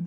Well,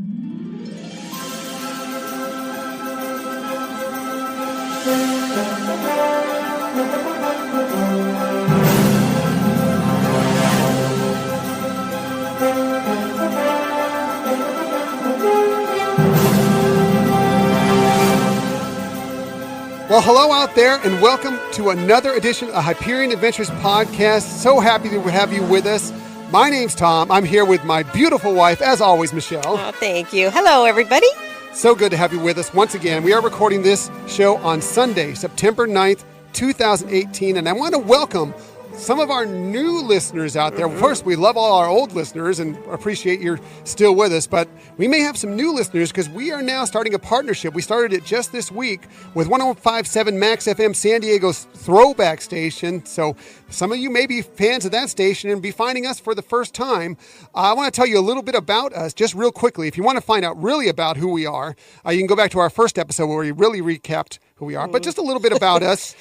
hello out there, and welcome to another edition of Hyperion Adventures Podcast. So happy to have you with us. My name's Tom. I'm here with my beautiful wife, as always, Michelle. Oh, thank you. Hello, everybody. So good to have you with us once again. We are recording this show on Sunday, September 9th, 2018, and I want to welcome some of our new listeners out there. First, we love all our old listeners and appreciate you're still with us, but we may have some new listeners because we are now starting a partnership. We started it just this week with 105.7 Max FM San Diego's throwback station. So some of you may be fans of that station and be finding us for the first time. I want to tell you a little bit about us just real quickly. If you want to find out really about who we are, you can go back to our first episode where we really recapped who we are, but just a little bit about us.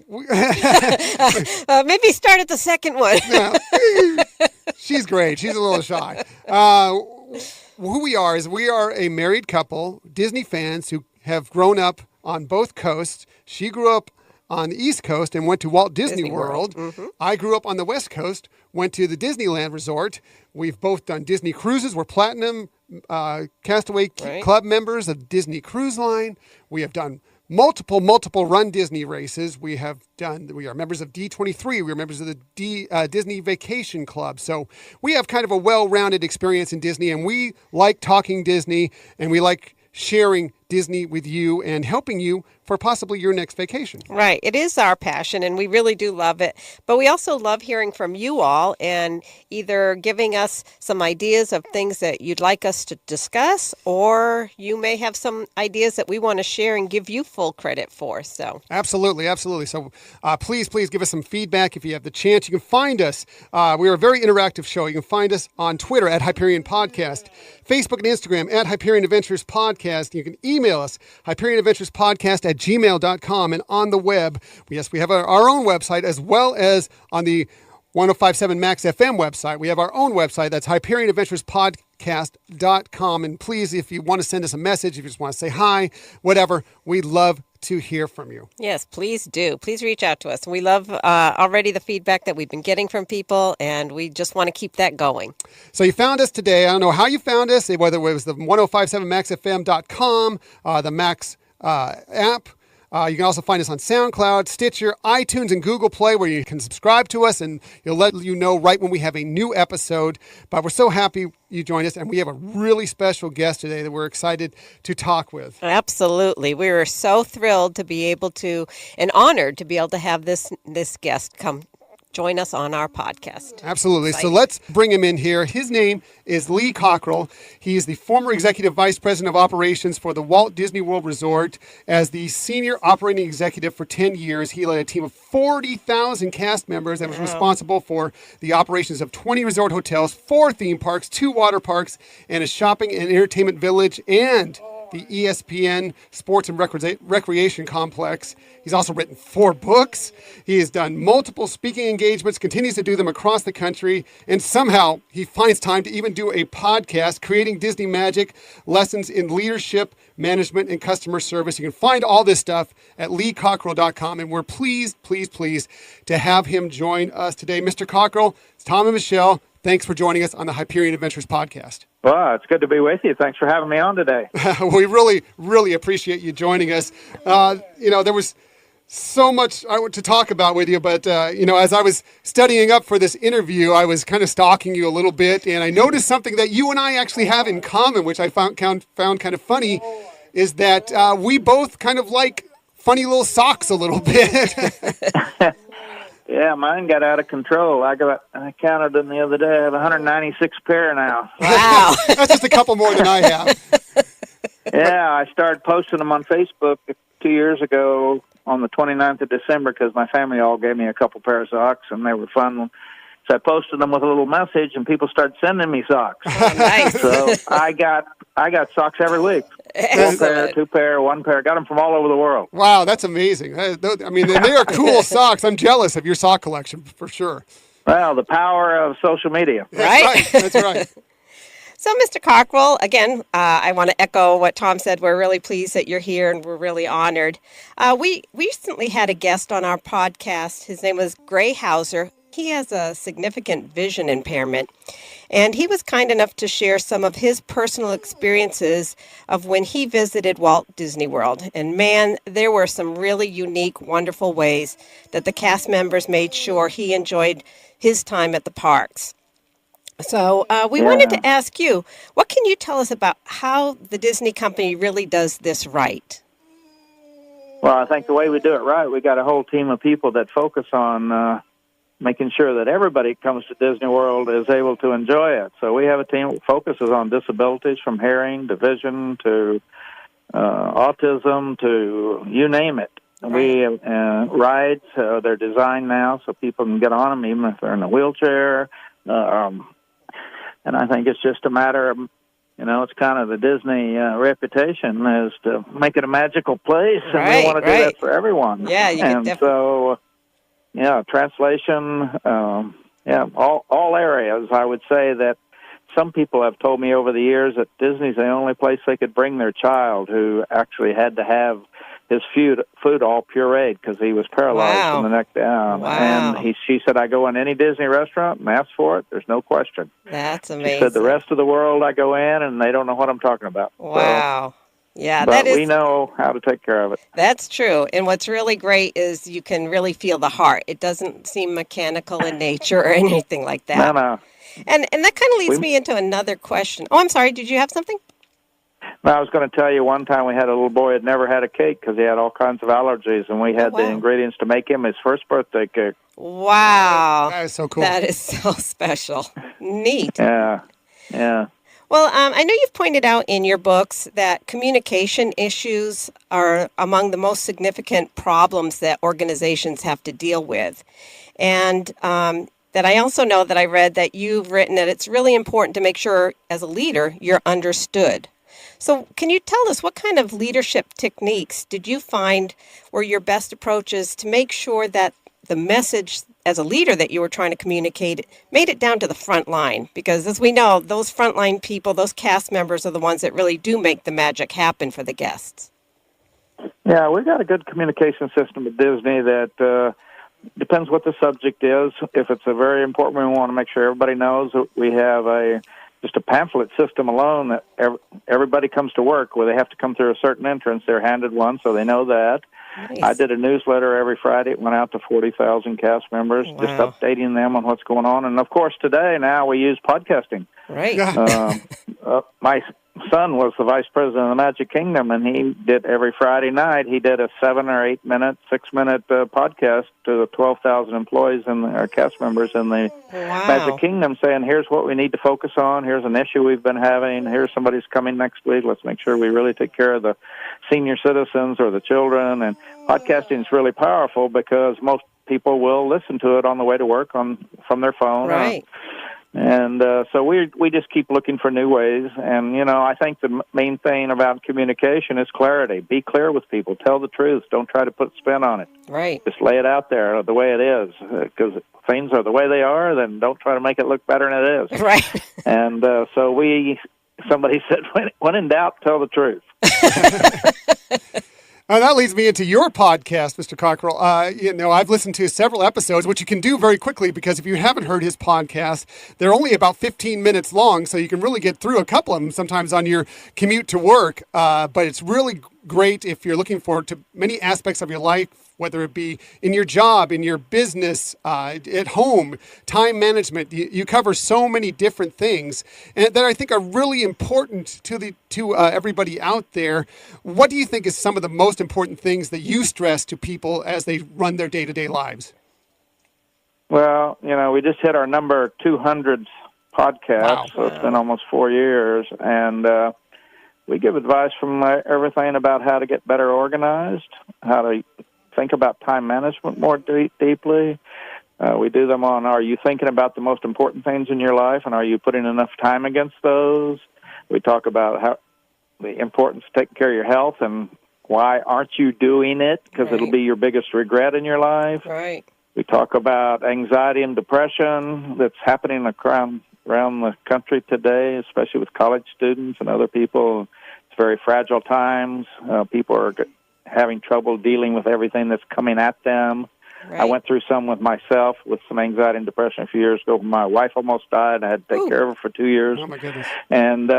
Maybe start at the second one. She's great. She's a little shy. Who we are is we are a married couple, Disney fans who have grown up on both coasts. She grew up on the East Coast and went to Walt Disney World. Mm-hmm. I grew up on the West Coast, went to the Disneyland Resort. We've both done Disney cruises. We're platinum Castaway Club members of Disney Cruise Line. We have done multiple Run Disney races. We are members of D23. We are members of the Disney Vacation Club. So we have kind of a well-rounded experience in Disney, and we like talking Disney, and we like sharing Disney with you and helping you for possibly your next vacation. Right. It is our passion, and we really do love it. But we also love hearing from you all and either giving us some ideas of things that you'd like us to discuss, or you may have some ideas that we want to share and give you full credit for. So Absolutely. So please give us some feedback if you have the chance. You can find us. We are a very interactive show. You can find us on Twitter at Hyperion Podcast, Facebook and Instagram at Hyperion Adventures Podcast. You can email us, HyperionAdventuresPodcast@gmail.com, and on the web, we have our own website as well as on the 105.7 Max FM website. We have our own website. That's HyperionAdventuresPodcast.com. And please, if you want to send us a message, if you just want to say hi, whatever, we'd love to hear from you. Yes, please do. Please reach out to us. We love already the feedback that we've been getting from people, and we just want to keep that going. So you found us today. I don't know how you found us, whether it was the 1057maxfm.com, the Max app. You can also find us on SoundCloud, Stitcher, iTunes, and Google Play, where you can subscribe to us, and it'll let you know right when we have a new episode. But we're so happy you joined us, and we have a really special guest today that we're excited to talk with. Absolutely. We were so thrilled to be able to, and honored to be able to have this guest come join us on our podcast. Absolutely. So let's bring him in here. His name is Lee Cockerell. He is the former Executive Vice President of Operations for the Walt Disney World Resort. As the Senior Operating Executive for 10 years, he led a team of 40,000 cast members and was responsible for the operations of 20 resort hotels, 4 theme parks, 2 water parks, and a shopping and entertainment village, and the ESPN Sports and Recreation Complex. He's also written 4 books. He has done multiple speaking engagements, continues to do them across the country, and somehow he finds time to even do a podcast, Creating Disney Magic, Lessons in Leadership, Management, and Customer Service. You can find all this stuff at leecockerell.com, and we're pleased to have him join us today. Mr. Cockerell, it's Tom and Michelle. Thanks for joining us on the Hyperion Adventures Podcast. Well, it's good to be with you. Thanks for having me on today. We really appreciate you joining us. There was so much to talk about with you, but, as I was studying up for this interview, I was kind of stalking you a little bit, and I noticed something that you and I actually have in common, which I found kind of funny, is that we both kind of like funny little socks a little bit. Yeah, mine got out of control. I counted them the other day. I have 196 pair now. Wow. That's just a couple more than I have. Yeah, I started posting them on Facebook 2 years ago on the 29th of December because my family all gave me a couple pair of socks, and they were fun. So I posted them with a little message, and people started sending me socks. Oh, nice. So I got socks every week. 1 pair, 2 pair, 1 pair. Got them from all over the world. Wow, that's amazing. I mean, they are cool socks. I'm jealous of your sock collection for sure. Well, the power of social media. Right? That's right. So, Mr. Cockerell, again, I want to echo what Tom said. We're really pleased that you're here, and we're really honored. We recently had a guest on our podcast. His name was Gray Hauser. He has a significant vision impairment, and he was kind enough to share some of his personal experiences of when he visited Walt Disney World. And man, there were some really unique, wonderful ways that the cast members made sure he enjoyed his time at the parks. So we wanted to ask you, what can you tell us about how the Disney company really does this right? Well, I think the way we do it right, we got a whole team of people that focus on making sure that everybody who comes to Disney World is able to enjoy it. So we have a team that focuses on disabilities from hearing to vision to autism to you name it. Right. We rides, they're designed now so people can get on them even if they're in a wheelchair. And I think it's just a matter of, it's kind of the Disney reputation is to make it a magical place, and we want to do that for everyone. Yeah, you can definitely. So, translation, all areas. I would say that some people have told me over the years that Disney's the only place they could bring their child who actually had to have his food all pureed because he was paralyzed from the neck down. Wow. And she said, I go in any Disney restaurant and ask for it. There's no question. That's amazing. She said, the rest of the world I go in and they don't know what I'm talking about. Wow. So, yeah, but we know how to take care of it. That's true. And what's really great is you can really feel the heart. It doesn't seem mechanical in nature or anything like that. No. And that kind of leads me into another question. Oh, I'm sorry. Did you have something? No, I was going to tell you one time we had a little boy who had never had a cake because he had all kinds of allergies, and we had the ingredients to make him his first birthday cake. Wow. That is so cool. That is so special. Neat. Yeah. Well, I know you've pointed out in your books that communication issues are among the most significant problems that organizations have to deal with. And that I also know that I read that you've written that it's really important to make sure, as a leader, you're understood. So can you tell us what kind of leadership techniques did you find were your best approaches to make sure that the message as a leader that you were trying to communicate made it down to the front line? Because as we know, those frontline people, those cast members are the ones that really do make the magic happen for the guests. Yeah, we've got a good communication system at Disney that depends what the subject is. If it's a very important one, we want to make sure everybody knows that we have just a pamphlet system alone that everybody comes to work where they have to come through a certain entrance. They're handed one, so they know that. Nice. I did a newsletter every Friday. It went out to 40,000 cast members, just updating them on what's going on. And, of course, today, now we use podcasting. Right. My son was the vice president of the Magic Kingdom, and he did every Friday night. He did a 7 or 8 minute, 6-minute podcast to the 12,000 employees and our cast members in the Magic Kingdom, saying, "Here's what we need to focus on. Here's an issue we've been having. Here's somebody's coming next week. Let's make sure we really take care of the senior citizens or the children." And podcasting is really powerful because most people will listen to it on the way to work from their phone. Right. And so we just keep looking for new ways. And, I think the main thing about communication is clarity. Be clear with people. Tell the truth. Don't try to put a spin on it. Right. Just lay it out there the way it is. Because if things are the way they are, then don't try to make it look better than it is. Right. And so somebody said, when in doubt, tell the truth. That leads me into your podcast, Mr. Cockerell. I've listened to several episodes, which you can do very quickly because if you haven't heard his podcast, they're only about 15 minutes long, so you can really get through a couple of them sometimes on your commute to work. But it's really great if you're looking forward to many aspects of your life, whether it be in your job, in your business, at home, time management. You cover so many different things and that I think are really important to everybody out there. What do you think is some of the most important things that you stress to people as they run their day-to-day lives? Well, we just hit our number 200 podcast, so it's been almost 4 years, and we give advice from everything about how to get better organized, how to think about time management more deeply. We do them on, are you thinking about the most important things in your life, and are you putting enough time against those? We talk about how the importance of taking care of your health and why aren't you doing it, because it'll be your biggest regret in your life. Right. We talk about anxiety and depression that's happening around around the country today, especially with college students and other people. It's very fragile times. People are having trouble dealing with everything that's coming at them. Right. I went through some with myself with some anxiety and depression a few years ago. My wife almost died. I had to take care of her for 2 years. Oh, my goodness. And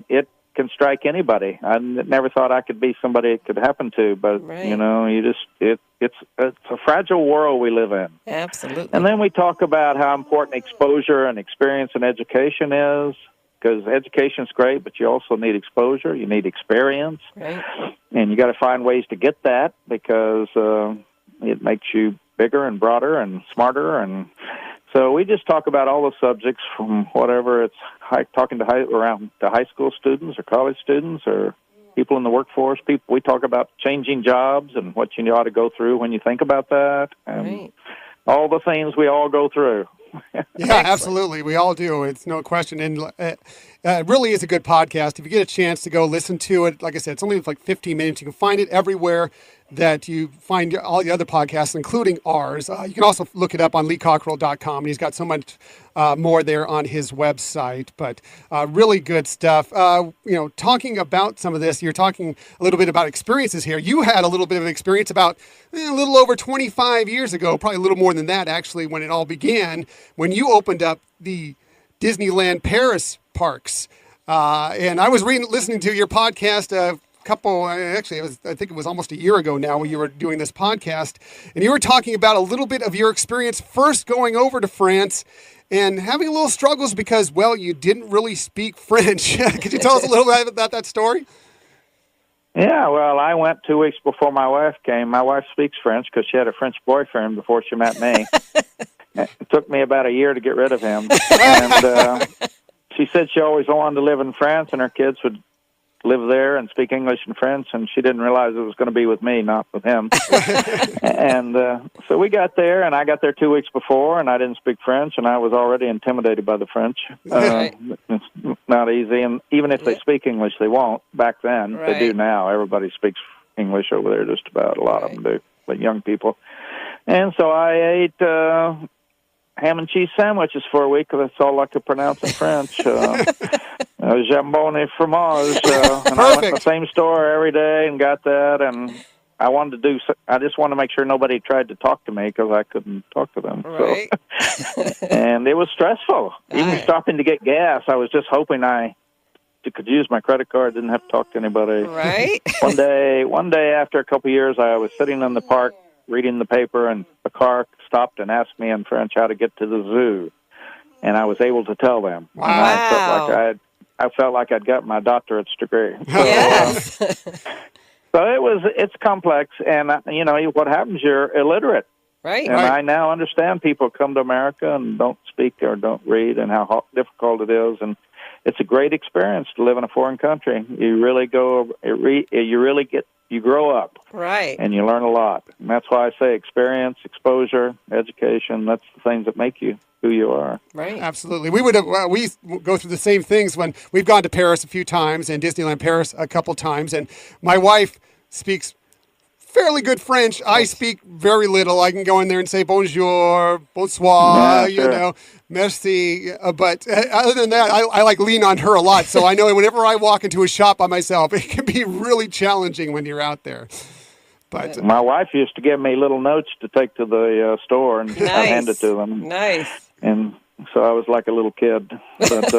it can strike anybody. I never thought I could be somebody it could happen to, but, Right. you know, it's a fragile world we live in. Absolutely. And then we talk about how important exposure and experience in education is, because education's great, but you also need exposure. You need experience. Right. And you got to find ways to get that, because it makes you bigger and broader and smarter. And so we just talk about all the subjects, from whatever it's talking to high school students or college students or people in the workforce. We talk about changing jobs and what you ought to go through when you think about that, and Right. all the things we all go through. Yeah, absolutely. We all do. It's no question. And it really is a good podcast. If you get a chance to go listen to it, like I said, it's only like 15 minutes. You can find it everywhere that you find all the other podcasts, including ours. You can also look it up on leecockerell.com, and he's got so much more there on his website. But really good stuff. Talking about some of this, you're talking a little bit about experiences here. You had a little bit of experience about a little over 25 years ago, probably a little more than that, actually, when it all began, when you opened up the Disneyland Paris parks. And I was listening to your podcast I think it was almost a year ago now when you were doing this podcast, and you were talking about a little bit of your experience first going over to France and having a little struggles because, well, you didn't really speak French. Could you tell us a little bit about that story? Yeah, well, I went 2 weeks before my wife came. My wife speaks French because she had a French boyfriend before she met me. It took me about a year to get rid of him. And she said she always wanted to live in France, and her kids would live there and speak English and French, and she didn't realize it was going to be with me, not with him. And so we got there, and I got there 2 weeks before, and I didn't speak French, and I was already intimidated by the French. It's not easy, and even if they speak English, they won't. Back then, they do now. Everybody speaks English over there, just about. A lot of them do, but young people. And so I ate ham and cheese sandwiches for a week, because that's all I could pronounce in French. Jambon et fromage. And I went to the same store every day and got that, and I just wanted to make sure nobody tried to talk to me, because I couldn't talk to them. Right. So, and it was stressful. Even stopping to get gas, I was just hoping I could use my credit card, didn't have to talk to anybody. Right. One day after a couple of years, I was sitting in the park reading the paper, and a car stopped and asked me in French how to get to the zoo, and I was able to tell them. Wow. And I felt like I'd got my doctorate's degree. So, Yes. so it's complex, and what happens? You're illiterate, Right. and I now understand people come to America and don't speak or don't read, and how difficult it is. And it's a great experience to live in a foreign country. You really you grow up, Right. and you learn a lot. And that's why I say experience, exposure, education. That's the things that make you who you are. Right. Absolutely. We go through the same things when we've gone to Paris a few times and Disneyland Paris a couple times. And my wife speaks fairly good French. I speak very little. I can go in there and say bonjour, bonsoir, merci. But other than that, I like lean on her a lot. So I know whenever I walk into a shop by myself, it can be really challenging when you're out there. But my wife used to give me little notes to take to the store, and I'd hand it to them. Nice. And so I was like a little kid, but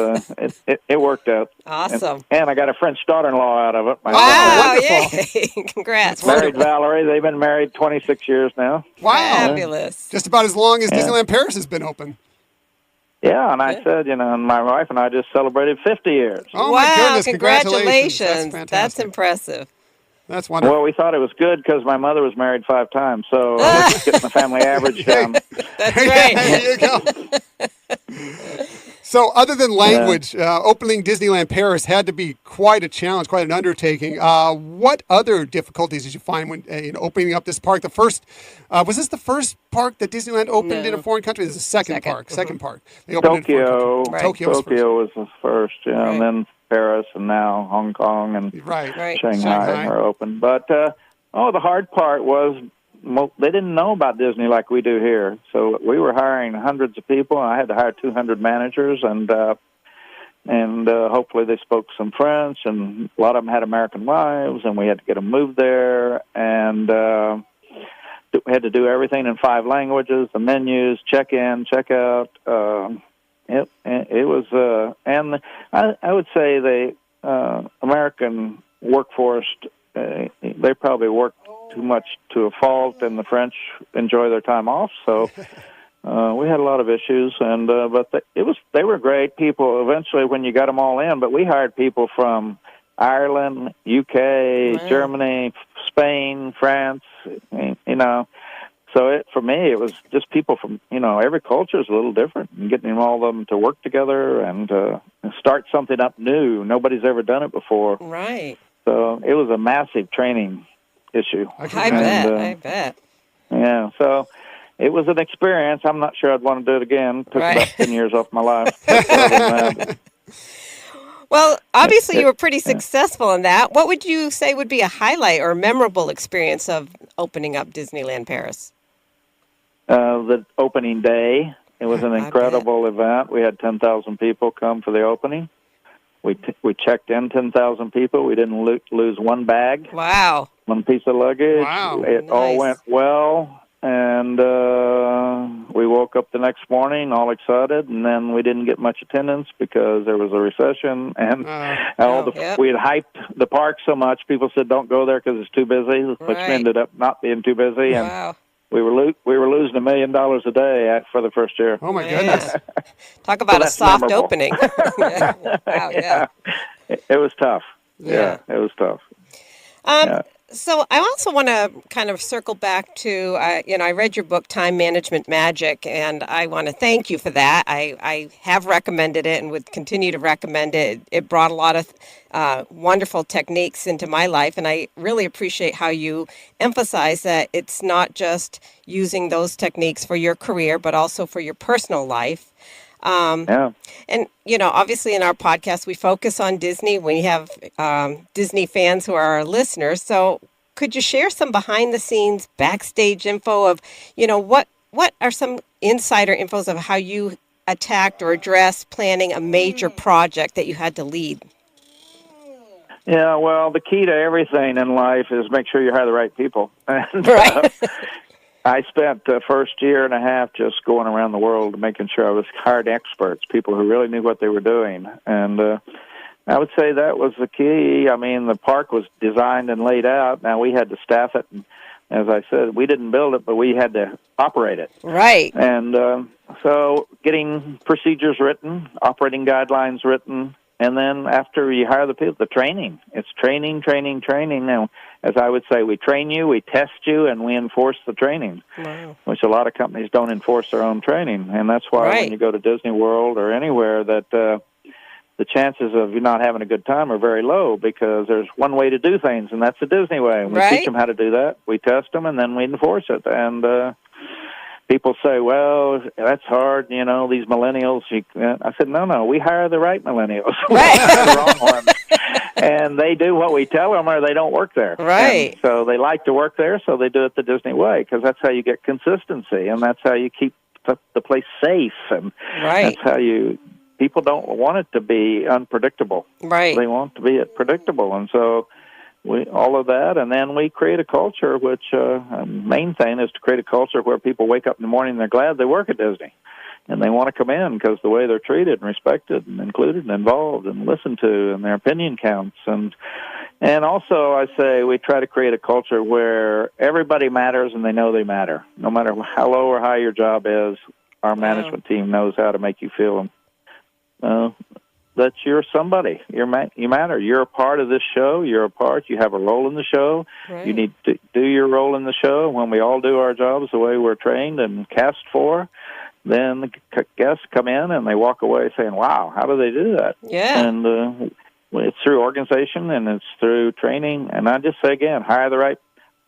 it worked out. Awesome. And I got a French daughter-in-law out of it. Wow, wonderful. yay. Congrats. Married Valerie. They've been married 26 years now. wow. Fabulous. Just about as long as Disneyland Paris has been open. Yeah, and I said, and my wife and I just celebrated 50 years. Oh, wow, my goodness. congratulations. That's fantastic. That's impressive. That's wonderful. Well, we thought it was good because my mother was married 5 times, so I was just getting the family average down. That's right. There you go. So other than language, opening Disneyland Paris had to be quite a challenge, quite an undertaking. What other difficulties did you find when opening up this park? Was this the first park that Disneyland opened in a foreign country? This is the second park. Second park. They opened Tokyo. Right. Tokyo Was the first, and then Paris, and now Hong Kong and Right. Shanghai are open. But the hard part was they didn't know about Disney like we do here. So we were hiring hundreds of people. I had to hire 200 managers, and hopefully they spoke some French, and a lot of them had American wives, and we had to get them moved there, and we had to do everything in 5 languages, the menus, check in, check out. It was, and I would say the American workforce, they probably work too much to a fault, and the French enjoy their time off. So we had a lot of issues, and but they were great people. Eventually, when you got them all in, but we hired people from Ireland, UK, Germany, Spain, France. So for me, it was just people from every culture is a little different, and getting all of them to work together and start something up new. Nobody's ever done it before, right? So it was a massive training issue. I bet. Yeah, so it was an experience. I'm not sure I'd want to do it again. It took about 10 years off my life. Well, obviously you were pretty successful in that. What would you say would be a highlight or memorable experience of opening up Disneyland Paris? The opening day. It was an incredible event. We had 10,000 people come for the opening. We checked in 10,000 people. We didn't lose one bag. Wow. One piece of luggage. Wow. It all went well, and we woke up the next morning all excited, and then we didn't get much attendance because there was a recession, and we had hyped the park so much, people said don't go there because it's too busy, which ended up not being too busy, and we were losing $1 million a day for the first year. Oh, my goodness. Talk about a soft memorable. opening. Wow, yeah. It was tough. Yeah, it was tough. So I also want to kind of circle back to, I read your book, Time Management Magic, and I want to thank you for that. I have recommended it and would continue to recommend it. It brought a lot of wonderful techniques into my life, and I really appreciate how you emphasize that it's not just using those techniques for your career, but also for your personal life. And, obviously in our podcast, we focus on Disney. We have Disney fans who are our listeners. So could you share some behind the scenes backstage info of, what are some insider infos of how you attacked or addressed planning a major project that you had to lead? Yeah, well, the key to everything in life is make sure you hire the right people. Right. I spent the first year and a half just going around the world making sure I was hired experts, people who really knew what they were doing. And I would say that was the key. I mean, the park was designed and laid out. Now, we had to staff it. And as I said, we didn't build it, but we had to operate it. Right. And so getting procedures written, operating guidelines written, and then after you hire the people, the training. It's training. Now, as I would say, we train you, we test you, and we enforce the training, which a lot of companies don't enforce their own training. And that's why when you go to Disney World or anywhere that the chances of you not having a good time are very low because there's one way to do things, and that's the Disney way. And we teach them how to do that. We test them, and then we enforce it. And people say, well, that's hard, these millennials. I said, no, we hire the right millennials. We hire the wrong ones. And they do what we tell them or they don't work there. Right. And so they like to work there, so they do it the Disney way because that's how you get consistency, and that's how you keep the place safe. And that's how people don't want it to be unpredictable. Right. They want to be predictable. And so all of that, and then we create a culture, which main thing is to create a culture where people wake up in the morning and they're glad they work at Disney, and they want to come in because the way they're treated and respected and included and involved and listened to, and their opinion counts. And also, I say we try to create a culture where everybody matters and they know they matter. No matter how low or high your job is, our management team knows how to make you feel that you're somebody. You matter. You're a part of this show. You have a role in the show. Right. You need to do your role in the show. When we all do our jobs the way we're trained and cast for, then the guests come in and they walk away saying, wow, how do they do that? Yeah. And it's through organization and it's through training. And I just say again, hire the right.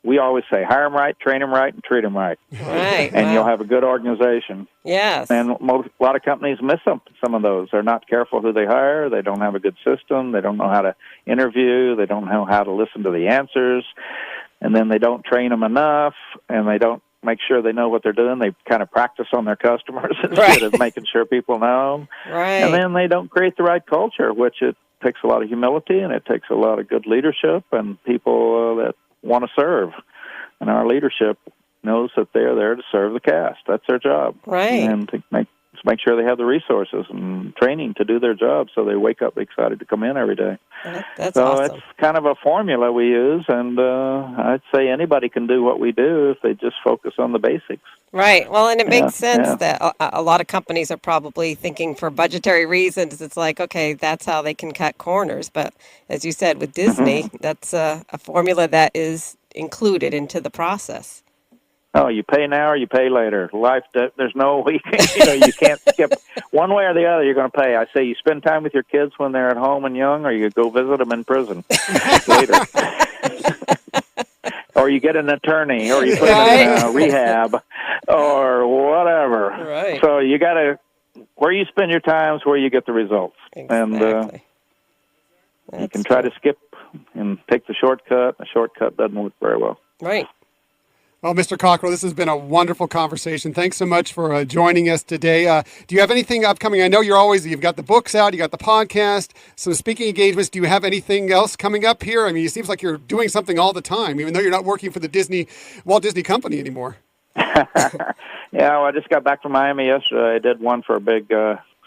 We always say, hire them right, train them right, and treat them right. Right. And you'll have a good organization. Yes. And a lot of companies miss some of those. They're not careful who they hire. They don't have a good system. They don't know how to interview. They don't know how to listen to the answers. and then they don't train them enough, and they don't make sure they know what they're doing. They kind of practice on their customers instead of making sure people know. Right. And then they don't create the right culture, which it takes a lot of humility, and it takes a lot of good leadership and people that want to serve. And our leadership knows that they're there to serve the cast. That's their job. Right. And to make sure they have the resources and training to do their job so they wake up excited to come in every day. That's so awesome. it's kind of a formula we use, and I'd say anybody can do what we do if they just focus on the basics. Right. Well, and it makes sense that a lot of companies are probably thinking for budgetary reasons. It's like, okay, that's how they can cut corners. But as you said, with Disney, that's a formula that is included into the process. Oh, you pay now or you pay later. Life, there's no way, you can't skip one way or the other. You're going to pay. I say you spend time with your kids when they're at home and young, or you go visit them in prison later. Or you get an attorney, or you put them in rehab, or whatever. Right. So you got to, where you spend your time is where you get the results. Exactly. And you can try to skip and take the shortcut. The shortcut doesn't work very well. Right. Well, Mr. Cockerell, this has been a wonderful conversation. Thanks so much for joining us today. Do you have anything upcoming? I know you've got the books out, you got the podcast, some speaking engagements. Do you have anything else coming up here? I mean, it seems like you're doing something all the time, even though you're not working for the Walt Disney Company anymore. Well, I just got back from Miami yesterday. I did one for a big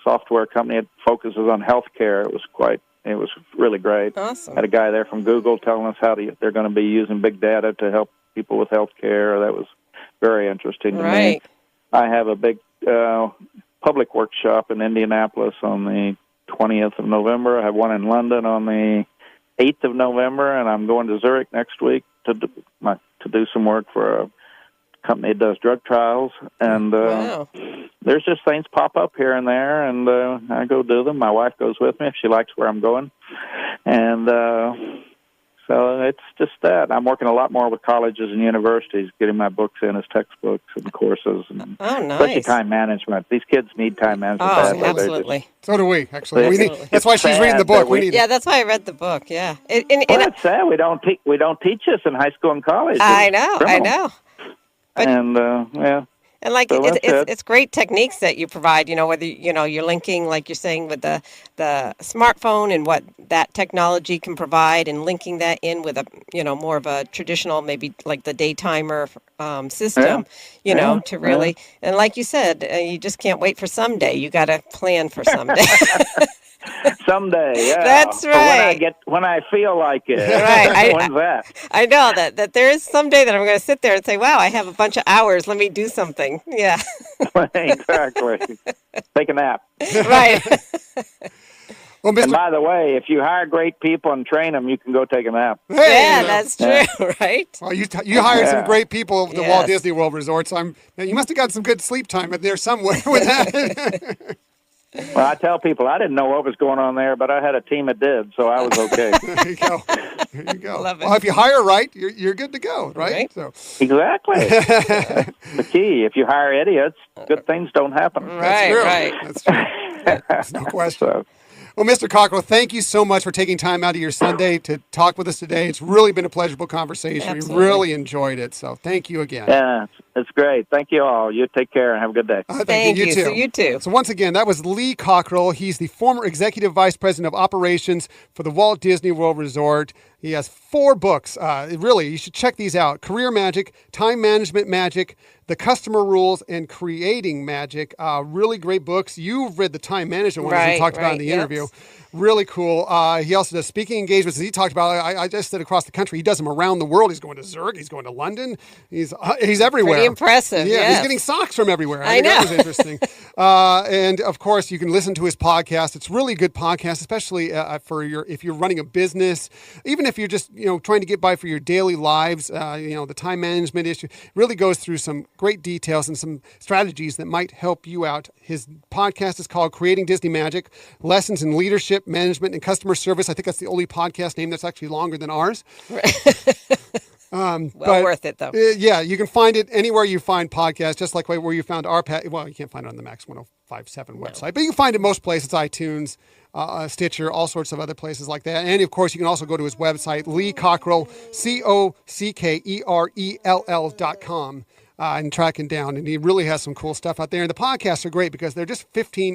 software company. It focuses on healthcare. It was really great. Awesome. Had a guy there from Google telling us how they're going to be using big data to help people with health care. That was very interesting to me. I have a big public workshop in Indianapolis on the 20th of November. I have one in London on the 8th of November, and I'm going to Zurich next week to do some work for a company that does drug trials. And there's just things pop up here and there, and I go do them. My wife goes with me if she likes where I'm going. And so it's just that. I'm working a lot more with colleges and universities, getting my books in as textbooks and courses. And especially time management. These kids need time management. Oh, absolutely. So do we, actually. That's why she's reading the book. That's why I read the book, yeah. It's sad. We don't teach this in high school and college. I know. But, and it's great techniques that you provide, whether, you're linking, like you're saying, with the smartphone and what that technology can provide, and linking that in with a, more of a traditional, maybe like the day timer system, to really, and like you said, you just can't wait for someday. You got to plan for someday. Someday, yeah. That's right. When I feel like it. Right. When's that? I know that there is someday that I'm going to sit there and say, wow, I have a bunch of hours. Let me do something. Yeah. Exactly. Take a nap. Right. Well, and by the way, if you hire great people and train them, you can go take a nap. Hey, that's true, right? Well, you hired some great people at the Walt Disney World Resort, so you must have got some good sleep time there somewhere with that. Well, I tell people I didn't know what was going on there, but I had a team that did, so I was okay. There you go. There you go. Love it. Well, if you hire right, you're good to go, right? So exactly. That's the key. If you hire idiots, good things don't happen. Right. That's true. There's no question. Well, Mr. Cockerell, thank you so much for taking time out of your Sunday to talk with us today. It's really been a pleasurable conversation. Absolutely. We really enjoyed it. So thank you again. Yeah, it's great. Thank you all. You take care and have a good day. Thank you. Too. So you too. So once again, that was Lee Cockerell. He's the former Executive Vice President of Operations for the Walt Disney World Resort. He has 4 books. Really, you should check these out. Career Magic, Time Management Magic, The Customer Rules, and Creating Magic. Really great books. You've read the Time Management one, as we talked about in the interview. Really cool. He also does speaking engagements, as he talked about. I just said across the country. He does them around the world. He's going to Zurich. He's going to London. He's everywhere. Pretty impressive. Yeah, he's getting socks from everywhere. I know. That was interesting. And of course, you can listen to his podcast. It's really a good podcast, especially if you're running a business, even if you're just trying to get by for your daily lives. The time management issue really goes through some great details and some strategies that might help you out. His podcast is called Creating Disney Magic: Lessons in Leadership, Management, and Customer Service. I think that's the only podcast name that's actually longer than ours. Well worth it, though. Yeah, you can find it anywhere you find podcasts, just like where you found our well, you can't find it on the Max 1057 website, but you can find it most places, iTunes, Stitcher, all sorts of other places like that. And of course, you can also go to his website, Lee Cockerell, COCKERELL.com. And track him down. And he really has some cool stuff out there. And the podcasts are great because they're just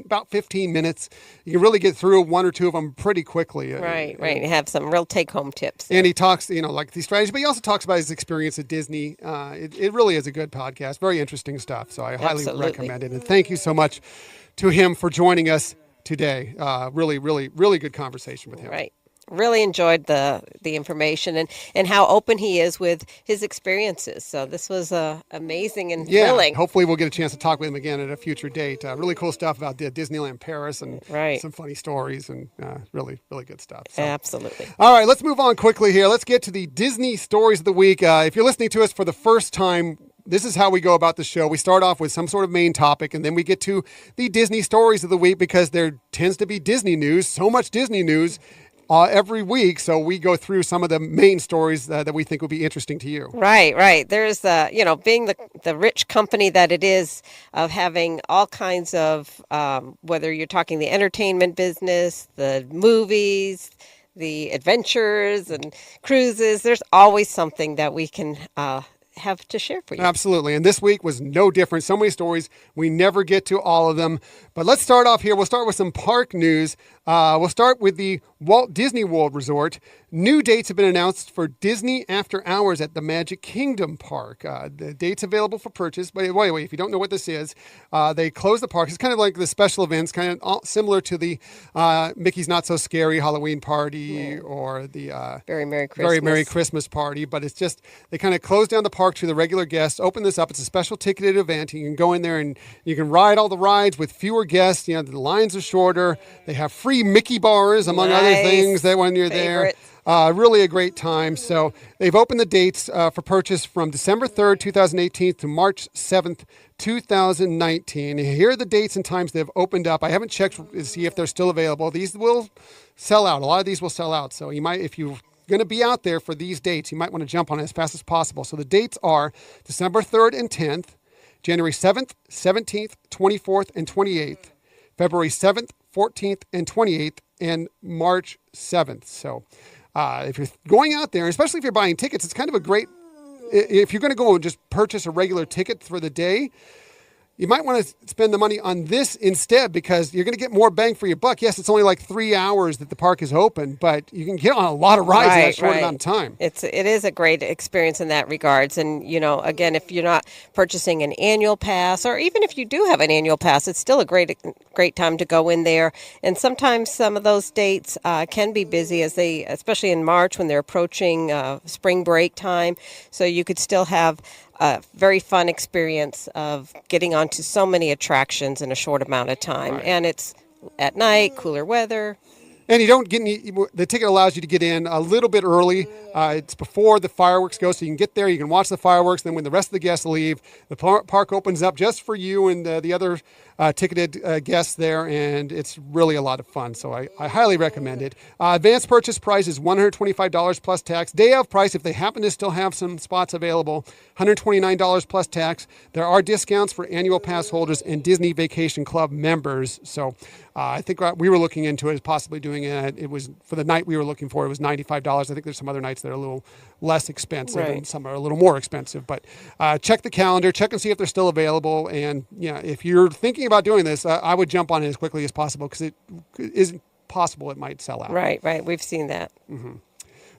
about 15 minutes. You can really get through one or two of them pretty quickly. Right. You have some real take-home tips. And he talks, like these strategies, but he also talks about his experience at Disney. It really is a good podcast. Very interesting stuff. So I highly recommend it. And thank you so much to him for joining us today. Really, really, really good conversation with him. Right. Really enjoyed the information and how open he is with his experiences. So this was amazing and thrilling. Hopefully we'll get a chance to talk with him again at a future date. Really cool stuff about Disneyland Paris and some funny stories and really, really good stuff. So. Absolutely. All right, let's move on quickly here. Let's get to the Disney Stories of the Week. If you're listening to us for the first time, this is how we go about the show. We start off with some sort of main topic, and then we get to the Disney Stories of the Week because there tends to be Disney news, so much Disney news, every week, so we go through some of the main stories that we think will be interesting to you. Right. There's being the rich company that it is, of having all kinds of whether you're talking the entertainment business, the movies, the adventures and cruises. There's always something that we can have to share for you. Absolutely. And this week was no different. So many stories. We never get to all of them. But let's start off here. We'll start with some park news. We'll start with the Walt Disney World Resort. New dates have been announced for Disney After Hours at the Magic Kingdom Park. The dates available for purchase. But wait, if you don't know what this is, they close the park. It's kind of like the special events, kind of similar to the Mickey's Not So Scary Halloween Party or the Very Merry Christmas Party. But it's just, they kind of close down the park to the regular guests, open this up. It's a special ticketed event. You can go in there and you can ride all the rides with fewer guests. The lines are shorter. They have free Mickey bars, among other things, that when you're there. Really a great time. So they've opened the dates for purchase from December 3rd, 2018 to March 7th, 2019. Here are the dates and times they've opened up. I haven't checked to see if they're still available. These will sell out. A lot of these will sell out. So you might, if you're going to be out there for these dates, you might want to jump on it as fast as possible. So the dates are December 3rd and 10th, January 7th, 17th, 24th, and 28th, February 7th, 14th, and 28th, and March 7th. So if you're going out there, especially if you're buying tickets, it's kind of a great, if you're going to go and just purchase a regular ticket for the day, you might want to spend the money on this instead because you're going to get more bang for your buck. Yes, it's only like 3 hours that the park is open, but you can get on a lot of rides in that short amount of time. It is a great experience in that regards. And, again, if you're not purchasing an annual pass, or even if you do have an annual pass, it's still a great time to go in there. And sometimes some of those dates can be busy, especially in March when they're approaching spring break time. So you could still have a very fun experience of getting onto so many attractions in a short amount of time. Right. And it's at night, cooler weather. And you don't get the ticket allows you to get in a little bit early. It's before the fireworks go, so you can get there, you can watch the fireworks, then when the rest of the guests leave, the park opens up just for you and the other ticketed guests there, and it's really a lot of fun, so I highly recommend it. Advanced purchase price is $125 plus tax. Day of price, if they happen to still have some spots available, $129 plus tax. There are discounts for annual pass holders and Disney Vacation Club members, so I think we were looking into it, possibly doing it. It was, for the night we were looking for, it was $95. I think there's some other nights that are a little less expensive, and some are a little more expensive. But check the calendar, check and see if they're still available. And if you're thinking about doing this, I would jump on it as quickly as possible because it is possible it might sell out. Right. We've seen that. Mm-hmm.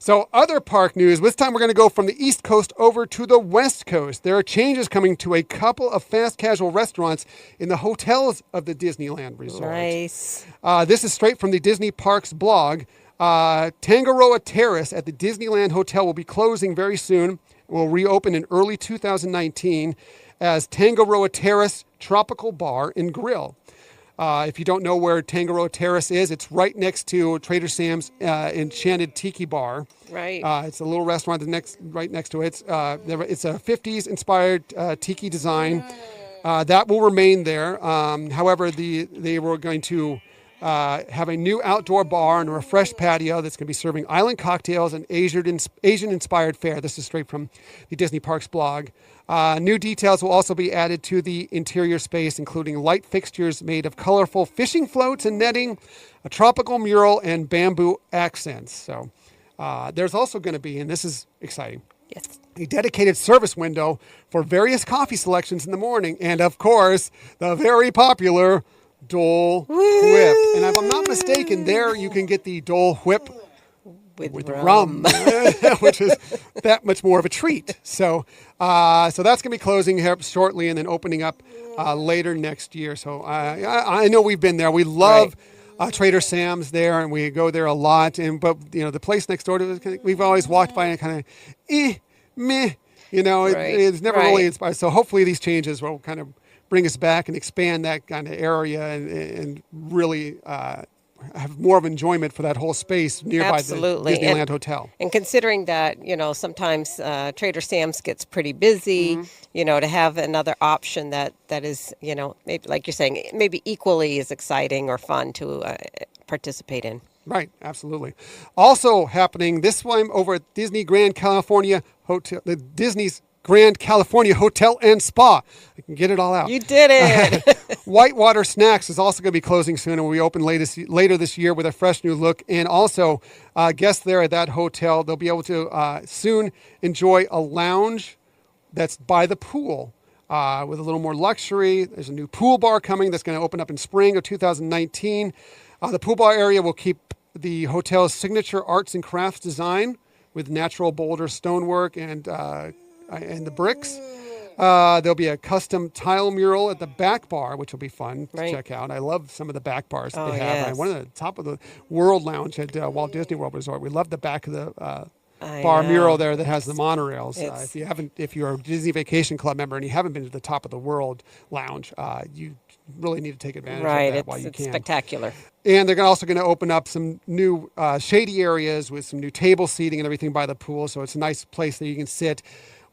So other park news, this time we're going to go from the East Coast over to the West Coast. There are changes coming to a couple of fast casual restaurants in the hotels of the Disneyland Resort. Nice. This is straight from the Disney Parks blog. Tangaroa Terrace at the Disneyland Hotel will be closing very soon. It will reopen in early 2019 as Tangaroa Terrace Tropical Bar and Grill. If you don't know where Tangaroa Terrace is, it's right next to Trader Sam's Enchanted Tiki Bar. Right. It's a little restaurant right next to it. It's a 50s inspired tiki design. That will remain there. However, they were going to have a new outdoor bar and a refreshed patio that's going to be serving island cocktails and Asian-inspired fare. This is straight from the Disney Parks blog. New details will also be added to the interior space, including light fixtures made of colorful fishing floats and netting, a tropical mural, and bamboo accents. So there's also going to be, and this is exciting, Yes. a dedicated service window for various coffee selections in the morning. And, of course, the very popular Dole Whip. And if I'm not mistaken, there you can get the Dole Whip with rum, which is that much more of a treat. So that's going to be closing here shortly and then opening up later next year. So I know we've been there. We love Trader Sam's there, and we go there a lot. But the place next door to us, we've always walked by and kind of meh. It's never really inspired. So hopefully these changes will kind of bring us back and expand that kind of area and really have more of enjoyment for that whole space nearby the Disneyland Hotel. And considering that, sometimes Trader Sam's gets pretty busy, to have another option that is, maybe like you're saying, maybe equally as exciting or fun to participate in. Right, absolutely. Also happening this one over at Disney Grand California Hotel, the Disney's Grand California Hotel and Spa. I can get it all out. You did it. Whitewater Snacks is also going to be closing soon, and will be open later this year with a fresh new look. And also, guests there at that hotel, they'll be able to soon enjoy a lounge that's by the pool with a little more luxury. There's a new pool bar coming that's going to open up in spring of 2019. The pool bar area will keep the hotel's signature arts and crafts design with natural boulder stonework and the bricks. There'll be a custom tile mural at the back bar, which will be fun to check out. I love some of the back bars that they have. Yes. One of the top of the World Lounge at Walt Disney World Resort. We love the back of the bar mural there that has the monorails. If you're a Disney Vacation Club member and you haven't been to the top of the World Lounge, you really need to take advantage of that while you can. It's spectacular. And they're also going to open up some new shady areas with some new table seating and everything by the pool. So it's a nice place that you can sit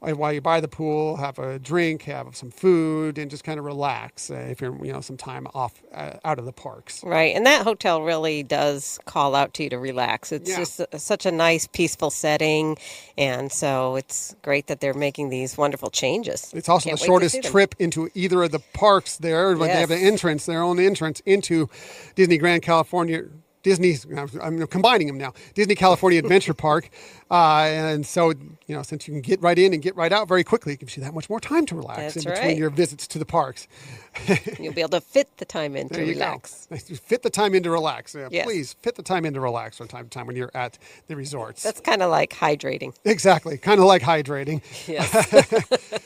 while you're by the pool, have a drink, have some food, and just kind of relax if you're some time off out of the parks. Right, and that hotel really does call out to you to relax. It's just such a nice, peaceful setting, and so it's great that they're making these wonderful changes. It's also the shortest trip into either of the parks there. They have their own entrance into Disney Grand California. I'm combining them now. Disney California Adventure Park. And so, since you can get right in and get right out very quickly, it gives you that much more time to relax between your visits to the parks. You'll be able to fit the time in to relax. Fit the time in to relax. Yes. Please fit the time in to relax from time to time when you're at the resorts. That's kind of like hydrating. Exactly. Kind of like hydrating. Yes.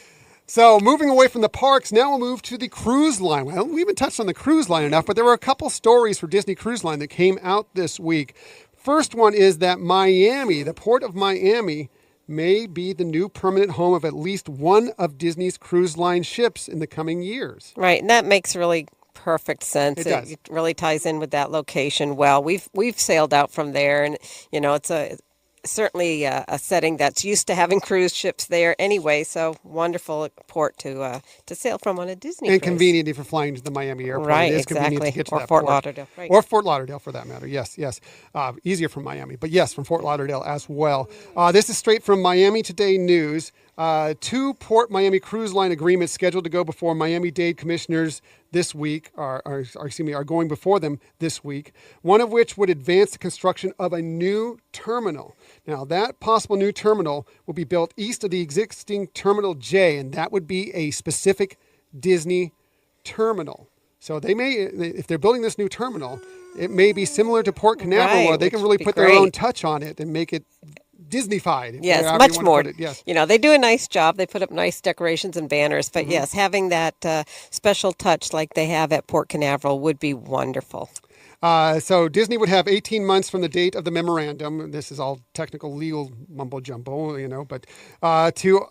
So moving away from the parks, now we'll move to the cruise line. Well, we haven't touched on the cruise line enough, but there were a couple stories for Disney Cruise Line that came out this week. First one is that Miami, the port of Miami, may be the new permanent home of at least one of Disney's cruise line ships in the coming years. Right, and that makes really perfect sense. It does. It really ties in with that location well. We've sailed out from there, and it's certainly a setting that's used to having cruise ships there anyway. So wonderful port to sail from on a Disney and cruise. Convenient if you're flying to the Miami airport. Right, it is exactly. Convenient to get to or that Fort port. Lauderdale, right. Or Fort Lauderdale for that matter. Yes. Easier from Miami, but yes, from Fort Lauderdale as well. This is straight from Miami Today News. 2 Port Miami Cruise Line agreements scheduled to go before Miami-Dade commissioners this week, are going before them this week, one of which would advance the construction of a new terminal. Now, that possible new terminal will be built east of the existing Terminal J, and that would be a specific Disney terminal. So they may, if they're building this new terminal, it may be similar to Port Canaveral, where they can really put their own touch on it and make it Disney-fied. Yes, much more. Yes. They do a nice job. They put up nice decorations and banners. But yes, having that special touch like they have at Port Canaveral would be wonderful. So Disney would have 18 months from the date of the memorandum. This is all technical legal mumbo jumbo, but the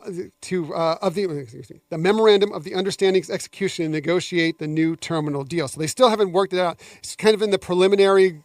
memorandum of the understanding's execution and negotiate the new terminal deal. So they still haven't worked it out. It's kind of in the preliminary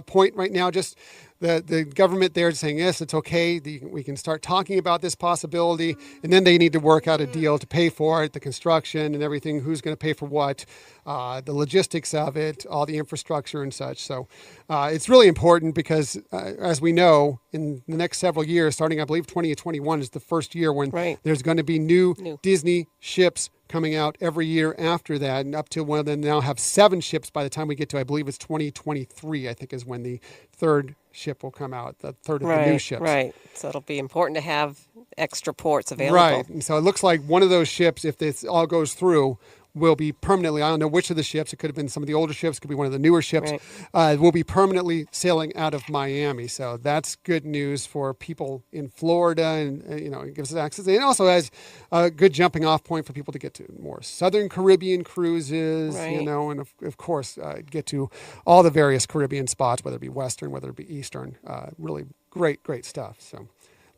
point right now, just the government there is saying, yes, it's okay. We can start talking about this possibility. And then they need to work out a deal to pay for it, the construction and everything, who's going to pay for what, the logistics of it, all the infrastructure and such. So it's really important because, as we know, in the next several years, starting, I believe, 2021 is the first year when there's going to be new Disney ships coming out every year after that, and up to when they now have 7 ships by the time we get to, I believe it's 2023, I think is when the third ship will come out, the third of the new ships. Right. So it'll be important to have extra ports available. Right. And so it looks like one of those ships, if this all goes through, will be permanently, I don't know which of the ships, it could have been some of the older ships, could be one of the newer ships, will be permanently sailing out of Miami. So that's good news for people in Florida, and it gives us access. And it also has a good jumping off point for people to get to more Southern Caribbean cruises, and of course get to all the various Caribbean spots, whether it be Western, whether it be Eastern. Really great stuff. So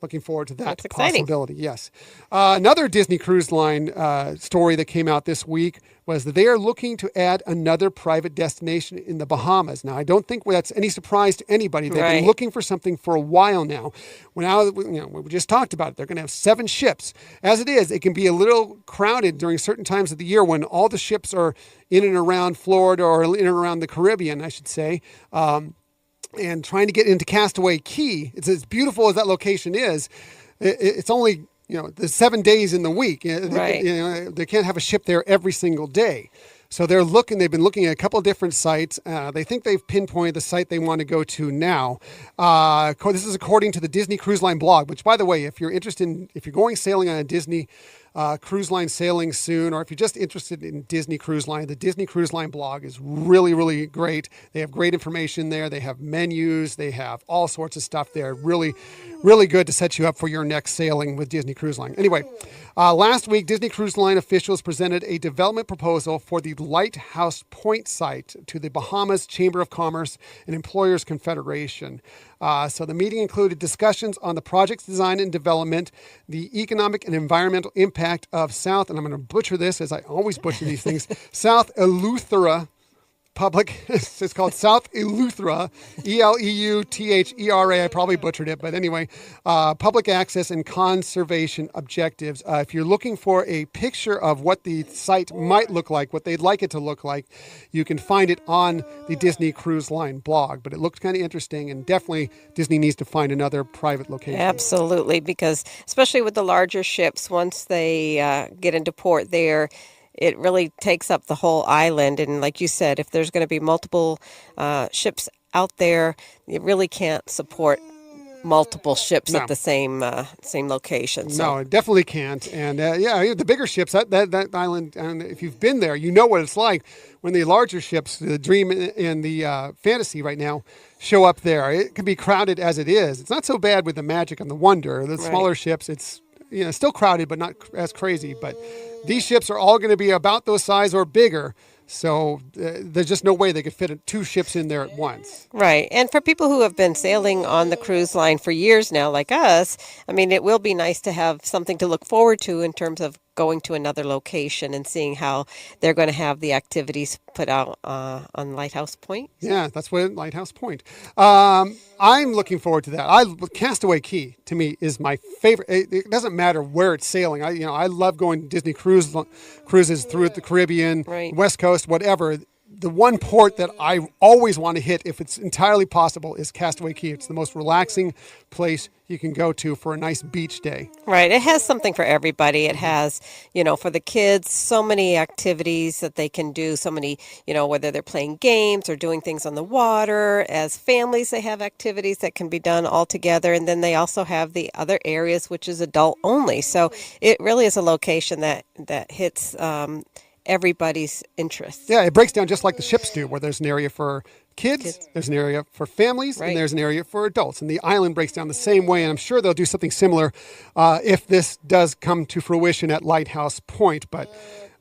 looking forward to that possibility. Yes. Another Disney Cruise Line story that came out this week was that they are looking to add another private destination in the Bahamas. Now, I don't think that's any surprise to anybody. They've been looking for something for a while now. We just talked about it. They're going to have 7 ships. As it is, it can be a little crowded during certain times of the year when all the ships are in and around Florida, or in and around the Caribbean, I should say. And trying to get into Castaway Cay, it's as beautiful as that location is. It's only the 7 days in the week. They can't have a ship there every single day. So they've been looking at a couple of different sites. They think they've pinpointed the site they want to go to now. This is according to the Disney Cruise Line blog, which, by the way, if you're going sailing on a Disney cruise line sailing soon, or if you're just interested in Disney Cruise Line, the Disney Cruise Line blog is really great. They have great information there. They have menus. They have all sorts of stuff there. Really good to set you up for your next sailing with Disney Cruise Line. Anyway, last week, Disney Cruise Line officials presented a development proposal for the Lighthouse Point site to the Bahamas Chamber of Commerce and Employers Confederation. So the meeting included discussions on the project's design and development, the economic and environmental impact of South, and I'm going to butcher this as I always butcher these things, South Eleuthera Public, it's called South Eleuthera, Eleuthera. I probably butchered it, but anyway, public access and conservation objectives. If you're looking for a picture of what the site might look like, what they'd like it to look like, you can find it on the Disney Cruise Line blog. But it looks kind of interesting, and definitely Disney needs to find another private location. Absolutely, because especially with the larger ships, once they get into port there, it really takes up the whole island. And like you said, if there's going to be multiple ships out there, you really can't support multiple ships at the same location. So. No, it definitely can't. And the bigger ships, that island, and if you've been there, you know what it's like when the larger ships, the Dream and the Fantasy right now, show up there. It can be crowded as it is. It's not so bad with the Magic and the Wonder. The smaller ships, it's still crowded, but not as crazy. But these ships are all going to be about those size or bigger. So there's just no way they could fit 2 ships in there at once. Right. And for people who have been sailing on the cruise line for years now, like us, I mean, it will be nice to have something to look forward to in terms of going to another location and seeing how they're going to have the activities put out on Lighthouse Point. Yeah, that's what Lighthouse Point. I'm looking forward to that. Castaway Cay to me is my favorite. It doesn't matter where it's sailing. I love going Disney cruises through the Caribbean, West Coast, whatever. The one port that I always want to hit, if it's entirely possible, is Castaway Cay. It's the most relaxing place you can go to for a nice beach day. Right. It has something for everybody. It has, for the kids, so many activities that they can do, so many, whether they're playing games or doing things on the water. As families, they have activities that can be done all together. And then they also have the other areas, which is adult only. So it really is a location that hits everybody's interests. Yeah, it breaks down just like the ships do, where there's an area for kids, there's an area for families, and there's an area for adults. And the island breaks down the same way, and I'm sure they'll do something similar if this does come to fruition at Lighthouse Point. But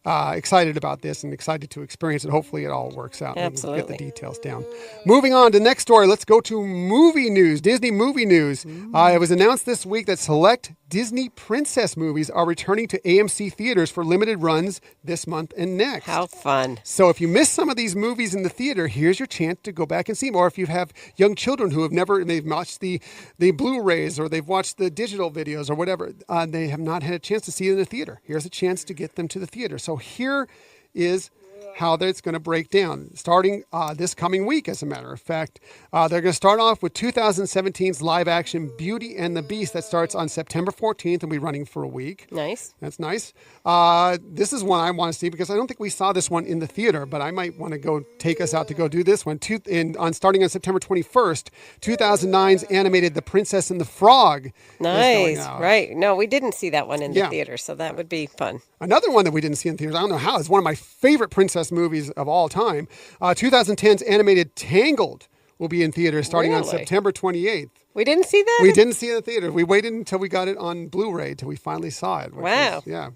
excited about this and excited to experience it. Hopefully it all works out. Absolutely. And we'll get the details down. Moving on to the next story, let's go to movie news, Disney movie news. It was announced this week that select Disney princess movies are returning to AMC theaters for limited runs this month and next. How fun. So if you missed some of these movies in the theater, here's your chance to go back and see them. Or if you have young children who have never, they've watched the Blu-rays or they've watched the digital videos or whatever, they have not had a chance to see it in the theater. Here's a chance to get them to the theater. So here is how that's going to break down, starting this coming week, as a matter of fact. They're going to start off with 2017's live-action Beauty and the Beast that starts on September 14th and will be running for a week. Nice. That's nice. This is one I want to see because I don't think we saw this one in the theater, but I might want to go take us out to go do this one. Starting on September 21st, 2009's animated The Princess and the Frog. Nice. Right. No, we didn't see that one in the theater, so that would be fun. Another one that we didn't see in theaters, I don't know how, it's one of my favorite princess movies of all time. 2010's animated Tangled will be in theaters starting on September 28th. We didn't see that? We didn't see it in the theater. We waited until we got it on Blu-ray till we finally saw it.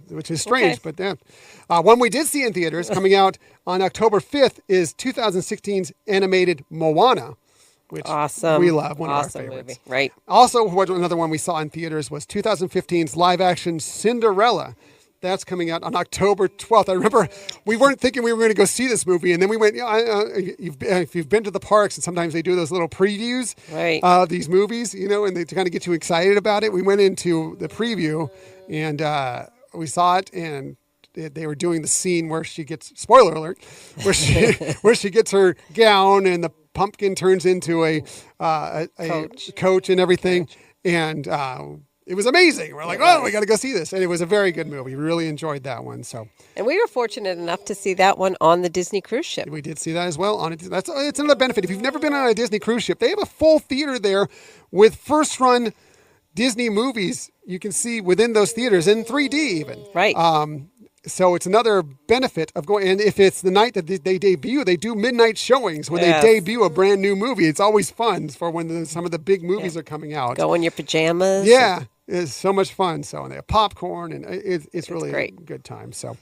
Which is strange, but yeah. One we did see in theaters coming out on October 5th is 2016's animated Moana, which we love, one of our favorites. Movie. Right. Also, another one we saw in theaters was 2015's live-action Cinderella. That's coming out on October 12th. I remember we weren't thinking we were going to go see this movie, and then we went, if you've been to the parks, and sometimes they do those little previews of these movies, and they kind of get you excited about it. We went into the preview, and we saw it, and they were doing the scene where she gets, spoiler alert, where she gets her gown, and the pumpkin turns into a coach and everything, and it was amazing. We're like, we got to go see this. And it was a very good movie. We really enjoyed that one. And we were fortunate enough to see that one on the Disney cruise ship. We did see that as well. It's another benefit. If you've never been on a Disney cruise ship, they have a full theater there with first-run Disney movies you can see within those theaters in 3D even. Right. So it's another benefit of going. And if it's the night that they debut, they do midnight showings when they debut a brand new movie. It's always fun for when some of the big movies are coming out. Go in your pajamas. Yeah. It's so much fun. So, and they have popcorn, and it's really great. A good time. So,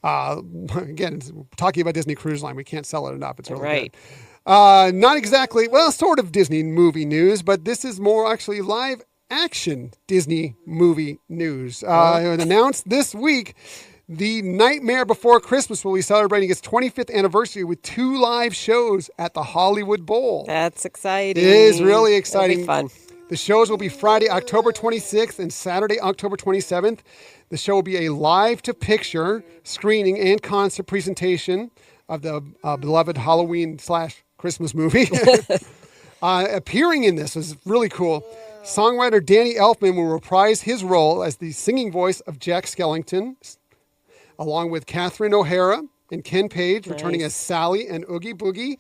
again, talking about Disney Cruise Line, we can't sell it enough. It's really good. Not exactly, sort of Disney movie news, but this is more actually live action Disney movie news. It was announced this week. The Nightmare Before Christmas will be celebrating its 25th anniversary with 2 live shows at the Hollywood Bowl. That's exciting. It is really exciting. It'll be fun. The shows will be Friday, October 26th and Saturday, October 27th. The show will be a live-to-picture screening and concert presentation of the beloved Halloween/Christmas movie. Appearing in this is really cool. Songwriter Danny Elfman will reprise his role as the singing voice of Jack Skellington, along with Catherine O'Hara and Ken Page returning as Sally and Oogie Boogie.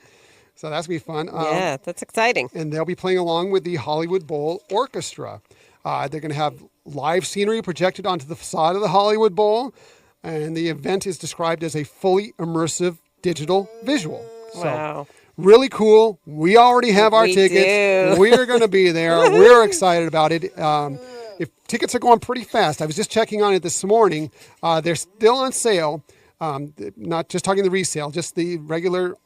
So that's going to be fun. Yeah, that's exciting. And they'll be playing along with the Hollywood Bowl Orchestra. They're going to have live scenery projected onto the facade of the Hollywood Bowl. And the event is described as a fully immersive digital visual. Wow. So, really cool. We already have our tickets. We're going to be there. We're excited about it. If tickets are going pretty fast, I was just checking on it this morning. They're still on sale. Not just talking the resale, just the regular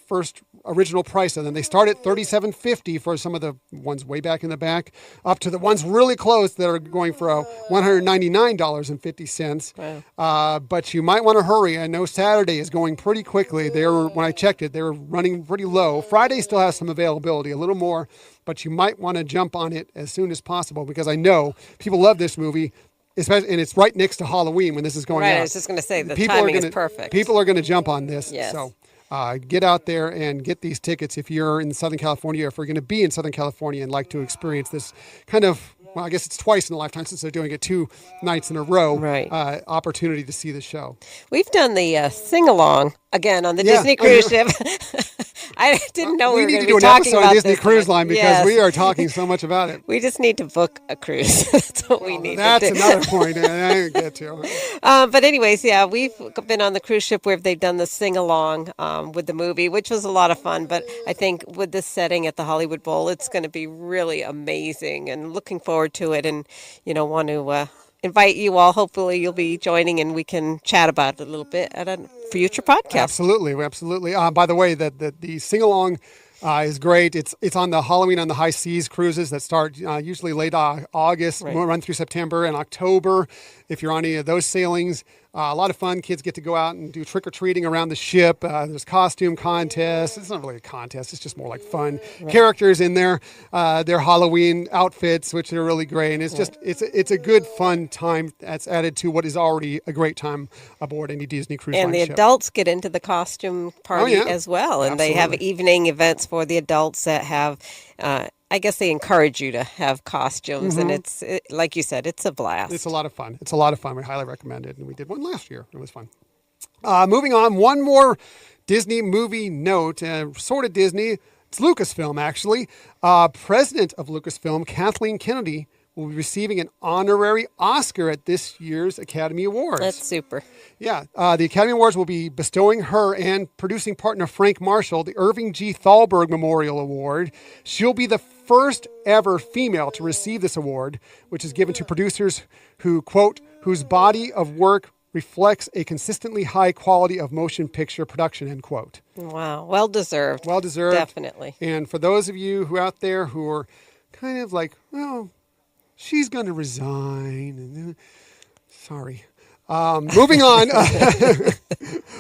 first original price of them. They start at $37.50 for some of the ones way back in the back, up to the ones really close that are going for $199.50. Wow. But you might want to hurry. I know Saturday is going pretty quickly. When I checked it, they were running pretty low. Friday still has some availability, a little more, but you might want to jump on it as soon as possible because I know people love this movie. Especially, and it's right next to Halloween when this is going out. I was just going to say the timing is perfect. People are going to jump on this. Yes. So get out there and get these tickets if you're in Southern California, or if we're going to be in Southern California and like to experience this kind of, I guess it's twice in a lifetime since they're doing it 2 nights in a row, opportunity to see the show. We've done the sing-along again on the Disney cruise ship. I didn't know we were going to be talking about this. We need to do an episode on Disney Cruise Line because we are talking so much about it. We just need to book a cruise. That's what we need to do. That's another point I didn't get to. But anyways, we've been on the cruise ship where they've done the sing-along with the movie, which was a lot of fun. But I think with this setting at the Hollywood Bowl, it's going to be really amazing and looking forward to it and, want to invite you all. Hopefully you'll be joining and we can chat about it a little bit at a future podcast. Absolutely. By the way, the sing-along is great. It's on the Halloween on the High Seas cruises that start usually late August, run through September and October. If you're on any of those sailings, a lot of fun. Kids get to go out and do trick-or-treating around the ship. There's costume contests. It's not really a contest. It's just more like fun. Characters in there, their Halloween outfits, which are really great. And it's just, it's a good, fun time that's added to what is already a great time aboard any Disney cruise line And the ship. adults get into the costume party yeah. as well. And Absolutely. they have evening events for the adults that have, I guess they encourage you to have costumes. And it's like you said, it's a blast. It's a lot of fun. It's a lot of fun. We highly recommend it. And we did one last year. It was fun. Moving on, one more Disney movie note, sort of Disney. It's Lucasfilm, actually. President of Lucasfilm, Kathleen Kennedy, will be receiving an honorary Oscar at this year's Academy Awards. That's super. Yeah, the Academy Awards will be bestowing her and producing partner Frank Marshall the Irving G. Thalberg Memorial Award. She'll be the first ever female to receive this award, which is given to producers who, quote, whose body of work reflects a consistently high quality of motion picture production, end quote. Wow, well deserved. Well deserved. Definitely. And for those of you who out there who are kind of like, well, she's going to resign. And sorry. Moving on.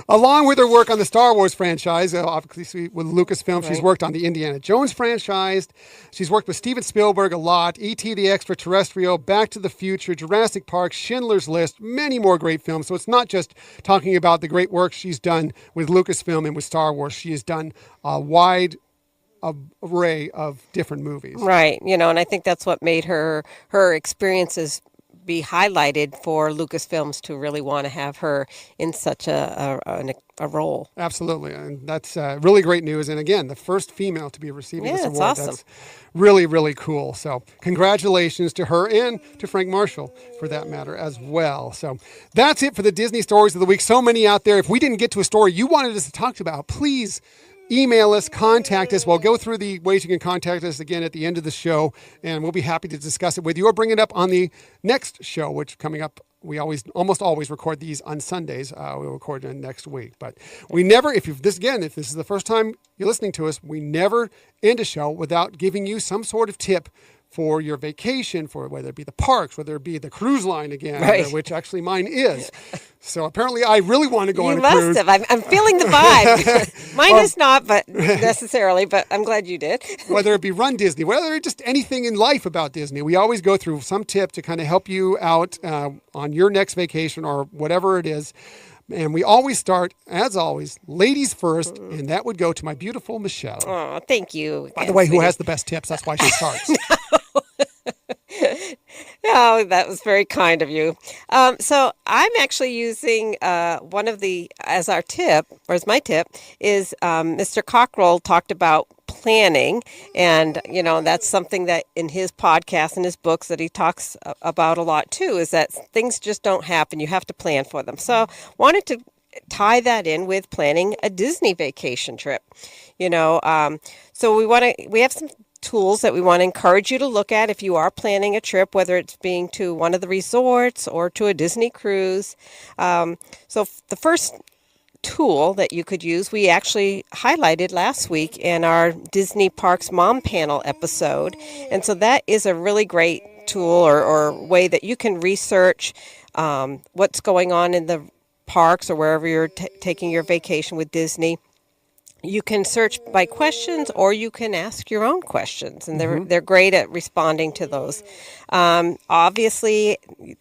Along with her work on the Star Wars franchise, obviously with Lucasfilm, she's worked on the Indiana Jones franchise. She's worked with Steven Spielberg a lot, E.T. the Extraterrestrial, Back to the Future, Jurassic Park, Schindler's List, many more great films. So it's not just talking about the great work she's done with Lucasfilm and with Star Wars. She has done a wide array of different movies. Right. And I think that's what made her experiences be highlighted for Lucasfilms to really want to have her in such a role. Absolutely. And that's really great news. And again, the first female to be receiving this that's award. awesome. That's really, really cool. So congratulations to her and to Frank Marshall for that matter as well. So that's it for the Disney Stories of the Week. So many out there. If we didn't get to a story you wanted us to talk about, please email us, contact us. We'll go through the ways you can contact us again at the end of the show, and we'll be happy to discuss it with you or bring it up on the next show, which coming up, we almost always record these on Sundays. We'll record them next week. But we never, if this is the first time you're listening to us, we never end a show without giving you some sort of tip for your vacation, for whether it be the parks, whether it be the cruise line again, right. Which actually mine is. So apparently I really want to go on a cruise. You must have. I'm feeling the vibe. Mine is not, but necessarily, but I'm glad you did. Whether it be Run Disney, whether it's just anything in life about Disney, we always go through some tip to kind of help you out on your next vacation or whatever it is. And we always start, as always, ladies first, and that would go to my beautiful Michelle. Oh, thank you. By the way, who has the best tips? That's why she starts. Oh, that was very kind of you. So I'm actually using one of the, as our tip, or as my tip, is Mr. Cockerell talked about planning. And, that's something that in his podcast and his books that he talks about a lot too, is that things just don't happen. You have to plan for them. So wanted to tie that in with planning a Disney vacation trip. So we have some tools that we want to encourage you to look at if you are planning a trip, whether it's being to one of the resorts or to a Disney cruise. So the first tool that you could use, we actually highlighted last week in our Disney Parks Mom Panel episode. And so that is a really great tool or way that you can research what's going on in the parks or wherever you're taking your vacation with Disney. You can search by questions, or you can ask your own questions, and they're great at responding to those. Obviously,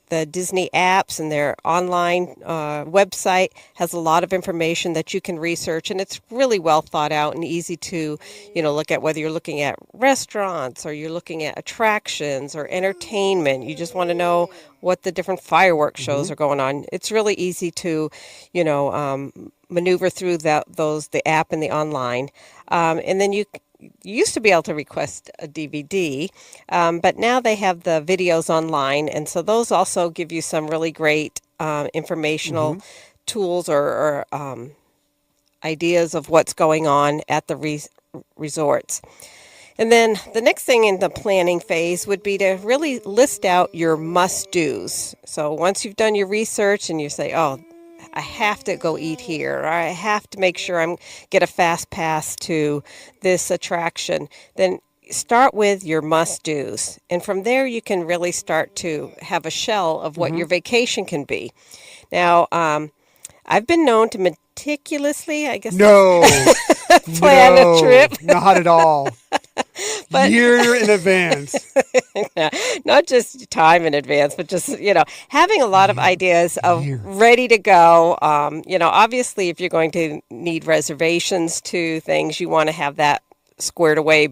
the Disney apps and their online website has a lot of information that you can research, and it's really well thought out and easy to, look at whether you're looking at restaurants or you're looking at attractions or entertainment. You just want to know what the different fireworks shows are going on. It's really easy to, maneuver through the app and the online. And then you used to be able to request a DVD, but now they have the videos online. And so those also give you some really great informational tools or ideas of what's going on at the resorts. And then the next thing in the planning phase would be to really list out your must-dos. So once you've done your research and you say, I have to go eat here, or I have to make sure I'm get a fast pass to this attraction, then start with your must-dos. And from there, you can really start to have a shell of what your vacation can be. Now, I've been known to meticulously, I guess, No, plan a trip. Not at all. Year in advance. Not just time in advance, but just, having a lot of ideas of ready to go. Obviously, if you're going to need reservations to things, you want to have that squared away,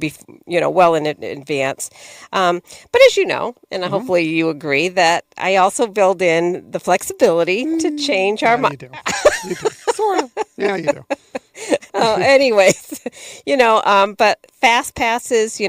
well in advance. But as you know, and hopefully you agree, that I also build in the flexibility to change our mind. You do. Sort of. Yeah, you do. Anyways, but fast passes,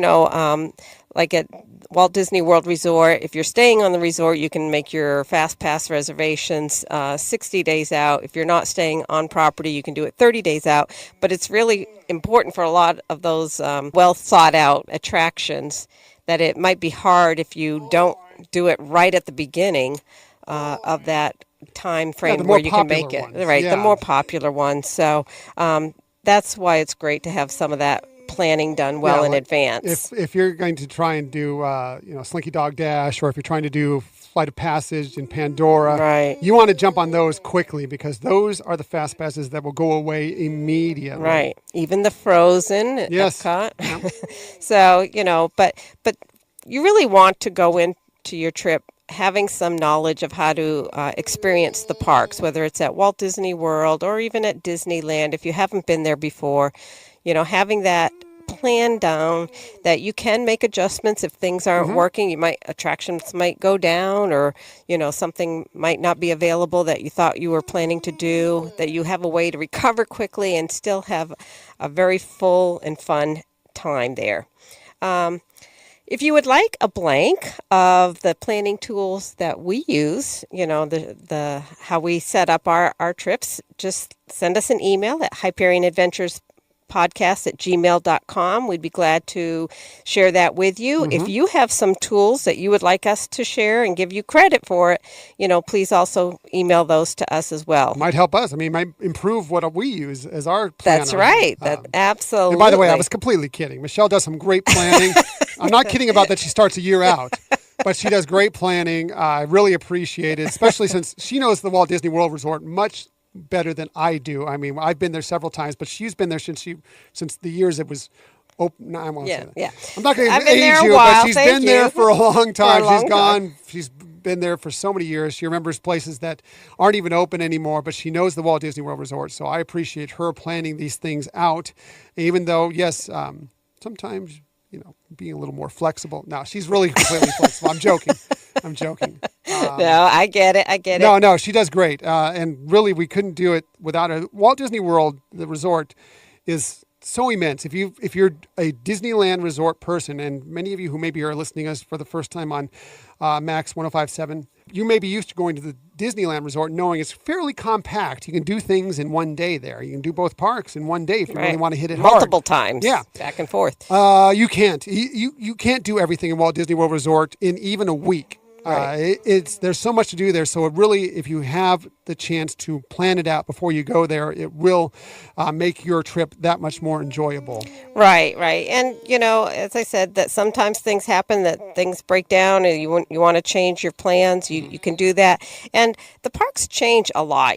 like at Walt Disney World Resort, if you're staying on the resort, you can make your fast pass reservations 60 days out. If you're not staying on property, you can do it 30 days out. But it's really important for a lot of those well thought out attractions that it might be hard if you don't do it right at the beginning of that time frame where you can make it. Ones. Right, yeah. The more popular ones. So that's why it's great to have some of that planning done well in advance. If you're going to try and do Slinky Dog Dash, or if you're trying to do Flight of Passage in Pandora, right, you want to jump on those quickly, because those are the fast passes that will go away immediately. Right. Even the Frozen at Epcot. Yeah. So, but you really want to go into your trip having some knowledge of how to experience the parks, whether it's at Walt Disney World or even at Disneyland. If you haven't been there before, having that plan down, that you can make adjustments if things aren't working. Attractions might go down, or something might not be available that you thought you were planning to do, that you have a way to recover quickly and still have a very full and fun time there. If you would like a blank of the planning tools that we use, the how we set up our trips, just send us an email at hyperionadventurespodcast@gmail.com. We'd be glad to share that with you. If you have some tools that you would like us to share and give you credit for it, please also email those to us as well. Might help us. Might improve what we use as our planner. That's right. Absolutely. And by the way, I was completely kidding. Michelle does some great planning. I'm not kidding about that she starts a year out, but she does great planning. I really appreciate it, especially since she knows the Walt Disney World Resort much better than I do. I've been there several times, but she's been there since the years it was open. No, I won't say that. Yeah. I'm not going to I've been there age a you, while. but she's Thank been there you. for a long time. For a long She's gone. time. She's been there for so many years. She remembers places that aren't even open anymore, but she knows the Walt Disney World Resort. So I appreciate her planning these things out, even though, yes, sometimes, being a little more flexible. No, she's really completely flexible. I'm joking. No, I get it. No, she does great. And really, we couldn't do it without her. Walt Disney World, the resort, is so immense. If you're a Disneyland resort person, and many of you who maybe are listening to us for the first time on Max 105.7, you may be used to going to the Disneyland resort knowing it's fairly compact. You can do things in one day there. You can do both parks in one day if you really want to hit it multiple hard. times. Yeah. Back and forth. You can't. You can't do everything in Walt Disney World Resort in even a week. Right. There's so much to do there. So it really, if you have the chance to plan it out before you go there, it will make your trip that much more enjoyable. Right. And, as I said, that sometimes things happen, that things break down, and you want to change your plans, you can do that. And the parks change a lot.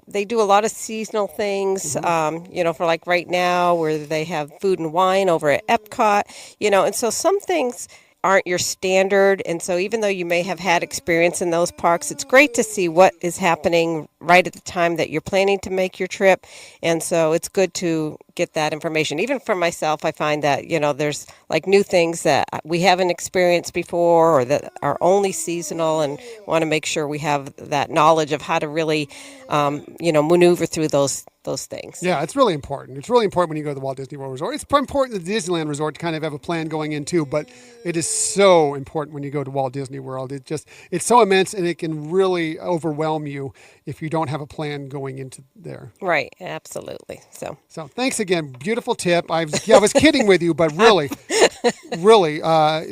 They do a lot of seasonal things, for like right now where they have food and wine over at Epcot, and so some things aren't your standard. And so even though you may have had experience in those parks, it's great to see what is happening right at the time that you're planning to make your trip. And so it's good to get that information. Even for myself, I find that, there's like new things that we haven't experienced before or that are only seasonal, and want to make sure we have that knowledge of how to really, maneuver through those things. Yeah, it's really important. It's really important when you go to the Walt Disney World Resort. It's important at the Disneyland Resort to kind of have a plan going in too, but it is so important when you go to Walt Disney World. It's so immense, and it can really overwhelm you if you don't have a plan going into there. Right, absolutely. So thanks again. again, beautiful tip. I was kidding with you, but really,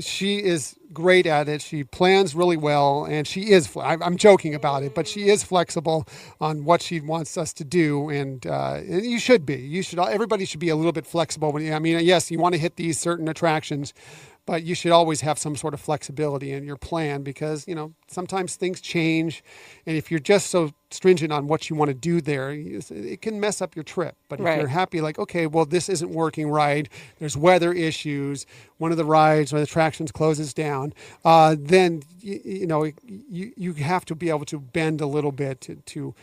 she is great at it. She plans really well, and she is. I'm joking about it, but she is flexible on what she wants us to do, and you should be. Everybody should be a little bit flexible. Yes, you want to hit these certain attractions, but you should always have some sort of flexibility in your plan because, sometimes things change. And if you're just so stringent on what you want to do there, it can mess up your trip. But if you're happy, like, okay, well, this isn't working right, there's weather issues, one of the rides or the attractions closes down, then, you have to be able to bend a little bit to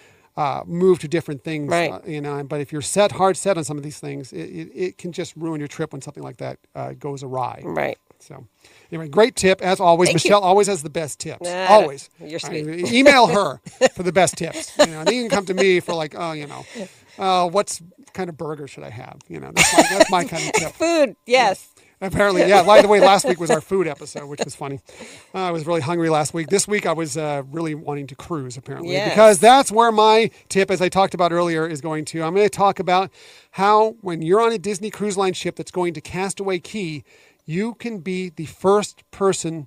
move to different things, but if you're hard set on some of these things, it can just ruin your trip when something like that goes awry. Right. So anyway, great tip as always. Thank Michelle you. always has the best tips. Always. You're sweet. Email her for the best tips. And then you can come to me for like, what kind of burger should I have? That's my kind of tip. Food, yes. Apparently, yeah. By the way, last week was our food episode, which was funny. I was really hungry last week. This week, I was really wanting to cruise, apparently, because that's where my tip, as I talked about earlier, is going to. I'm going to talk about how when you're on a Disney Cruise Line ship that's going to Castaway Cay, you can be the first person,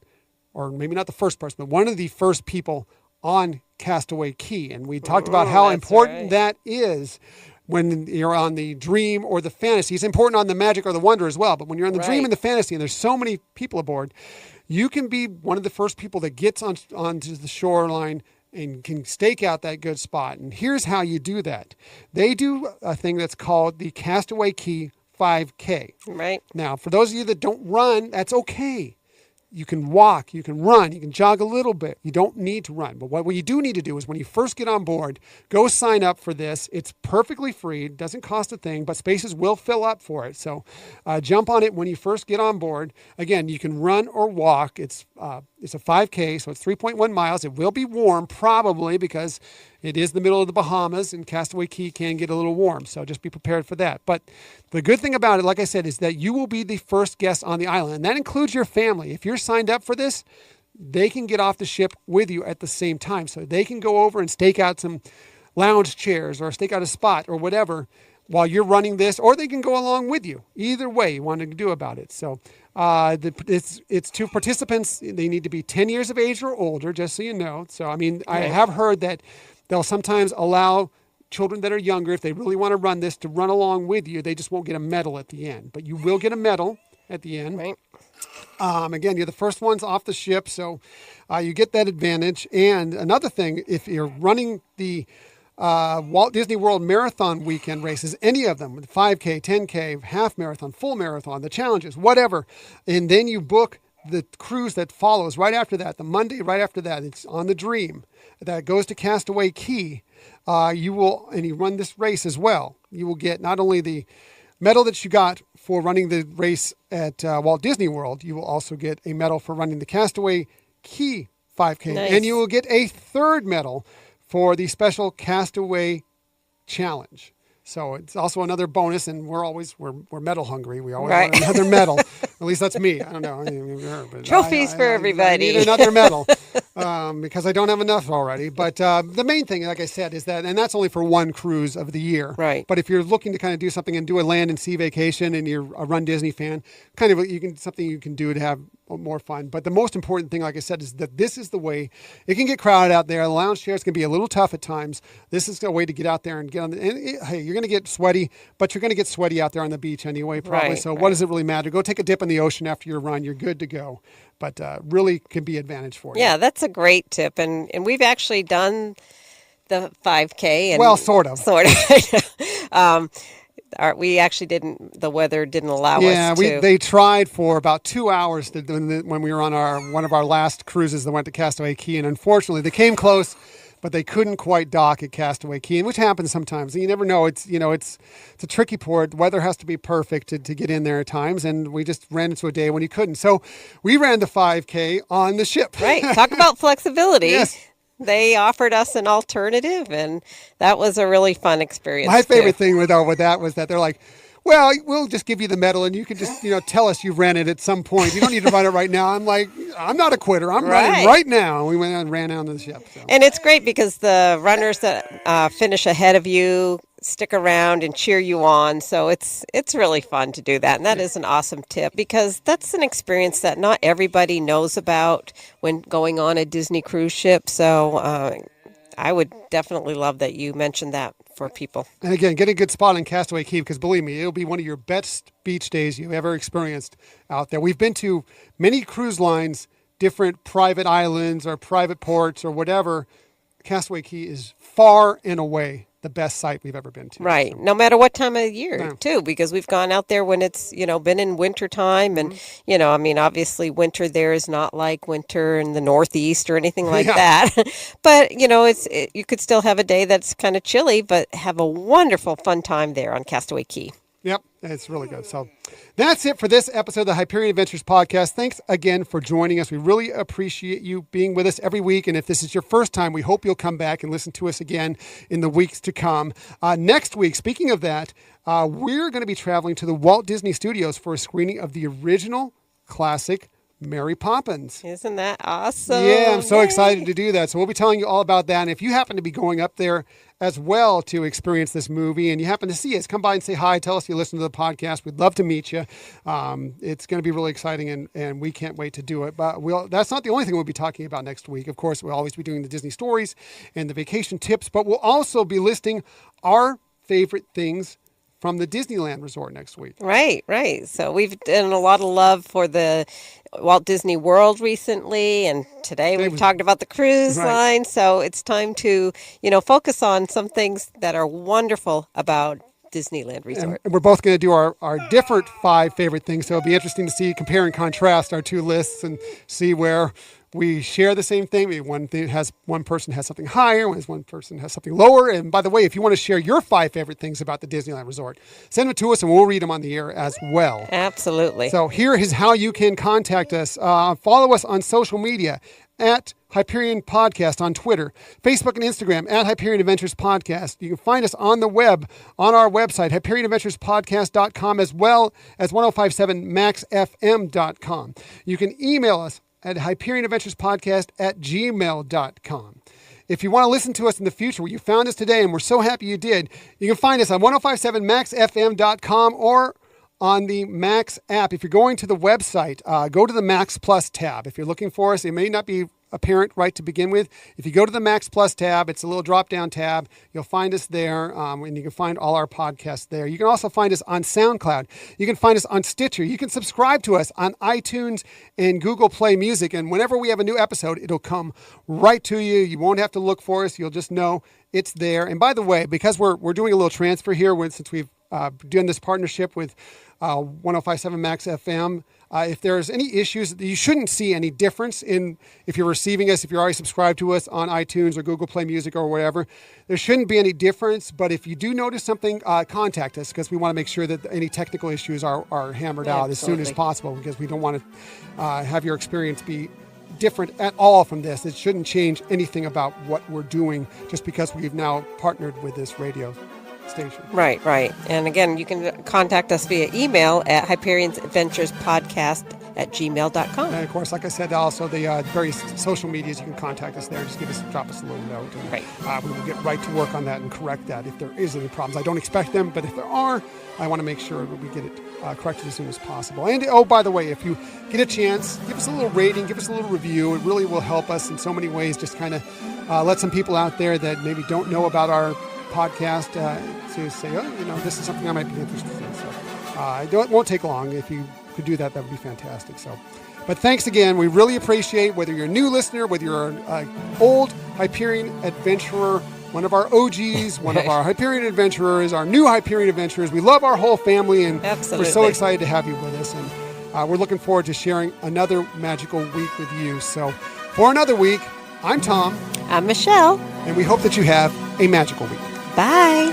or maybe not the first person, but one of the first people on Castaway Cay. And we talked about how important that is when you're on the Dream or the Fantasy. It's important on the Magic or the Wonder as well. But when you're on the Dream and the Fantasy, and there's so many people aboard, you can be one of the first people that gets onto the shoreline and can stake out that good spot. And here's how you do that. They do a thing that's called the Castaway Cay 5K. Right. Now, for those of you that don't run, that's okay. You can walk, you can run, you can jog a little bit. You don't need to run. But what you do need to do is when you first get on board, go sign up for this. It's perfectly free. It doesn't cost a thing, but spaces will fill up for it. So jump on it when you first get on board. Again, you can run or walk. It's a 5K, so it's 3.1 miles. It will be warm probably because it is the middle of the Bahamas, and Castaway Cay can get a little warm, so just be prepared for that. But the good thing about it, like I said, is that you will be the first guest on the island, and that includes your family. If you're signed up for this, they can get off the ship with you at the same time, so they can go over and stake out some lounge chairs or stake out a spot or whatever while you're running this, or they can go along with you. Either way you want to do about it. So it's to participants. They need to be 10 years of age or older, just so you know. So, I have heard that they'll sometimes allow children that are younger, if they really want to run this, to run along with you. They just won't get a medal at the end. But you will get a medal at the end. Right. Again, you're the first ones off the ship, so you get that advantage. And another thing, if you're running the Walt Disney World Marathon weekend races, any of them, 5K, 10K, half marathon, full marathon, the challenges, whatever, and then you book the cruise that follows right after that, the Monday right after that, it's on the Dream that goes to Castaway Cay, you run this race as well. You will get not only the medal that you got for running the race at Walt Disney World, you will also get a medal for running the Castaway Cay 5K. Nice. And you will get a third medal for the special Castaway Challenge. So it's also another bonus, and we're medal hungry. We always want another medal. At least that's me. I don't know. Trophies for everybody. I need another medal because I don't have enough already. But the main thing, like I said, is that, and that's only for one cruise of the year. Right. But if you're looking to kind of do something and do a land and sea vacation, and you're a Run Disney fan, something you can do to have more fun. But the most important thing, like I said, is that this is the way. It can get crowded out there. The lounge chairs can be a little tough at times. This is a way to get out there and get on. Hey, you're going to get sweaty, but you're going to get sweaty out there on the beach anyway, probably. Right, so what does it really matter? Go take a dip in the ocean after your run. You're good to go. But really can be advantage for you. Yeah, that's a great tip. And we've actually done the 5K. And well, sort of. Sort of. We actually didn't. The weather didn't allow us to. Yeah, they tried for about 2 hours when we were on one of our last cruises that went to Castaway Cay, and unfortunately they came close, but they couldn't quite dock at Castaway Cay, which happens sometimes. And you never know. It's a tricky port. The weather has to be perfect to get in there at times, and we just ran into a day when you couldn't. So we ran the 5K on the ship. Right. Talk about flexibility. Yes. They offered us an alternative, and that was a really fun experience. My favorite thing with that was that they're like, well, we'll just give you the medal, and you can just tell us you ran it at some point. You don't need to run it right now. I'm like, I'm not a quitter. I'm running right now. And we went and ran out of the ship. So. And it's great because the runners that finish ahead of you stick around and cheer you on. So it's really fun to do that. And that is an awesome tip because that's an experience that not everybody knows about when going on a Disney cruise ship. So I would definitely love that you mentioned that for people. And again, get a good spot on Castaway Cay because believe me, it'll be one of your best beach days you've ever experienced out there. We've been to many cruise lines, different private islands or private ports or whatever. Castaway Cay is far and away the best site we've ever been to. Right. So. No matter what time of year, too, because we've gone out there when it's, been in winter time. And, obviously winter there is not like winter in the Northeast or anything like that. But, you could still have a day that's kind of chilly, but have a wonderful, fun time there on Castaway Cay. Yep, it's really good. So that's it for this episode of the Hyperion Adventures podcast. Thanks again for joining us. We really appreciate you being with us every week. And if this is your first time, we hope you'll come back and listen to us again in the weeks to come. Next week, speaking of that, we're going to be traveling to the Walt Disney Studios for a screening of the original classic Mary Poppins. Isn't that awesome? Yeah, I'm so excited to do that. So we'll be telling you all about that. And if you happen to be going up there as well to experience this movie and you happen to see us, come by and say hi. Tell us you listen to the podcast. We'd love to meet you. It's going to be really exciting and we can't wait to do it. But that's not the only thing we'll be talking about next week. Of course, we'll always be doing the Disney stories and the vacation tips, but we'll also be listing our favorite things from the Disneyland Resort next week. Right. So we've done a lot of love for the Walt Disney World recently, and today we've talked about the cruise line. So it's time to, focus on some things that are wonderful about Disneyland Resort. And we're both going to do our different 5 favorite things. So it'll be interesting to see, compare and contrast our 2 lists and see where we share the same thing. Maybe one person has something higher, one person has something lower. And by the way, if you want to share your 5 favorite things about the Disneyland Resort, send them to us and we'll read them on the air as well. Absolutely. So here is how you can contact us. Follow us on social media at Hyperion Podcast on Twitter, Facebook and Instagram at Hyperion Adventures Podcast. You can find us on the web, on our website, HyperionAdventuresPodcast.com, as well as 1057maxfm.com. You can email us at HyperionAdventuresPodcast@gmail.com. If you want to listen to us in the future, well, you found us today, and we're so happy you did, you can find us on 1057maxfm.com or on the Max app. If you're going to the website, go to the Max Plus tab. If you're looking for us, it may not be apparent right to begin with. If you go to the Max Plus tab, it's a little drop-down tab. You'll find us there, and you can find all our podcasts there. You can also find us on SoundCloud. You can find us on Stitcher. You can subscribe to us on iTunes and Google Play Music, and whenever we have a new episode, it'll come right to you. You won't have to look for us. You'll just know it's there. And by the way, because we're doing a little transfer here since we've done this partnership with 1057 Max FM, if there's any issues, you shouldn't see any difference in if you're receiving us, if you're already subscribed to us on iTunes or Google Play Music or whatever. There shouldn't be any difference, but if you do notice something, contact us because we want to make sure that any technical issues are hammered out as soon as possible because we don't want to have your experience be different at all from this. It shouldn't change anything about what we're doing just because we've now partnered with this radio station. Right. And again, you can contact us via email at HyperionAdventuresPodcast@gmail.com. And of course, like I said, also the various social medias, you can contact us there. Just drop us a little note. And, we will get right to work on that and correct that if there is any problems. I don't expect them, but if there are, I want to make sure that we get it corrected as soon as possible. And by the way, if you get a chance, give us a little rating, give us a little review. It really will help us in so many ways. Just kind of let some people out there that maybe don't know about our podcast to say, this is something I might be interested in. So it won't take long. If you could do that, that would be fantastic. So, but thanks again. We really appreciate whether you're a new listener, whether you're an old Hyperion adventurer, one of our OGs, one of our Hyperion adventurers, our new Hyperion adventurers. We love our whole family, and we're so excited to have you with us. And we're looking forward to sharing another magical week with you. So for another week, I'm Tom. I'm Michelle. And we hope that you have a magical week. Bye.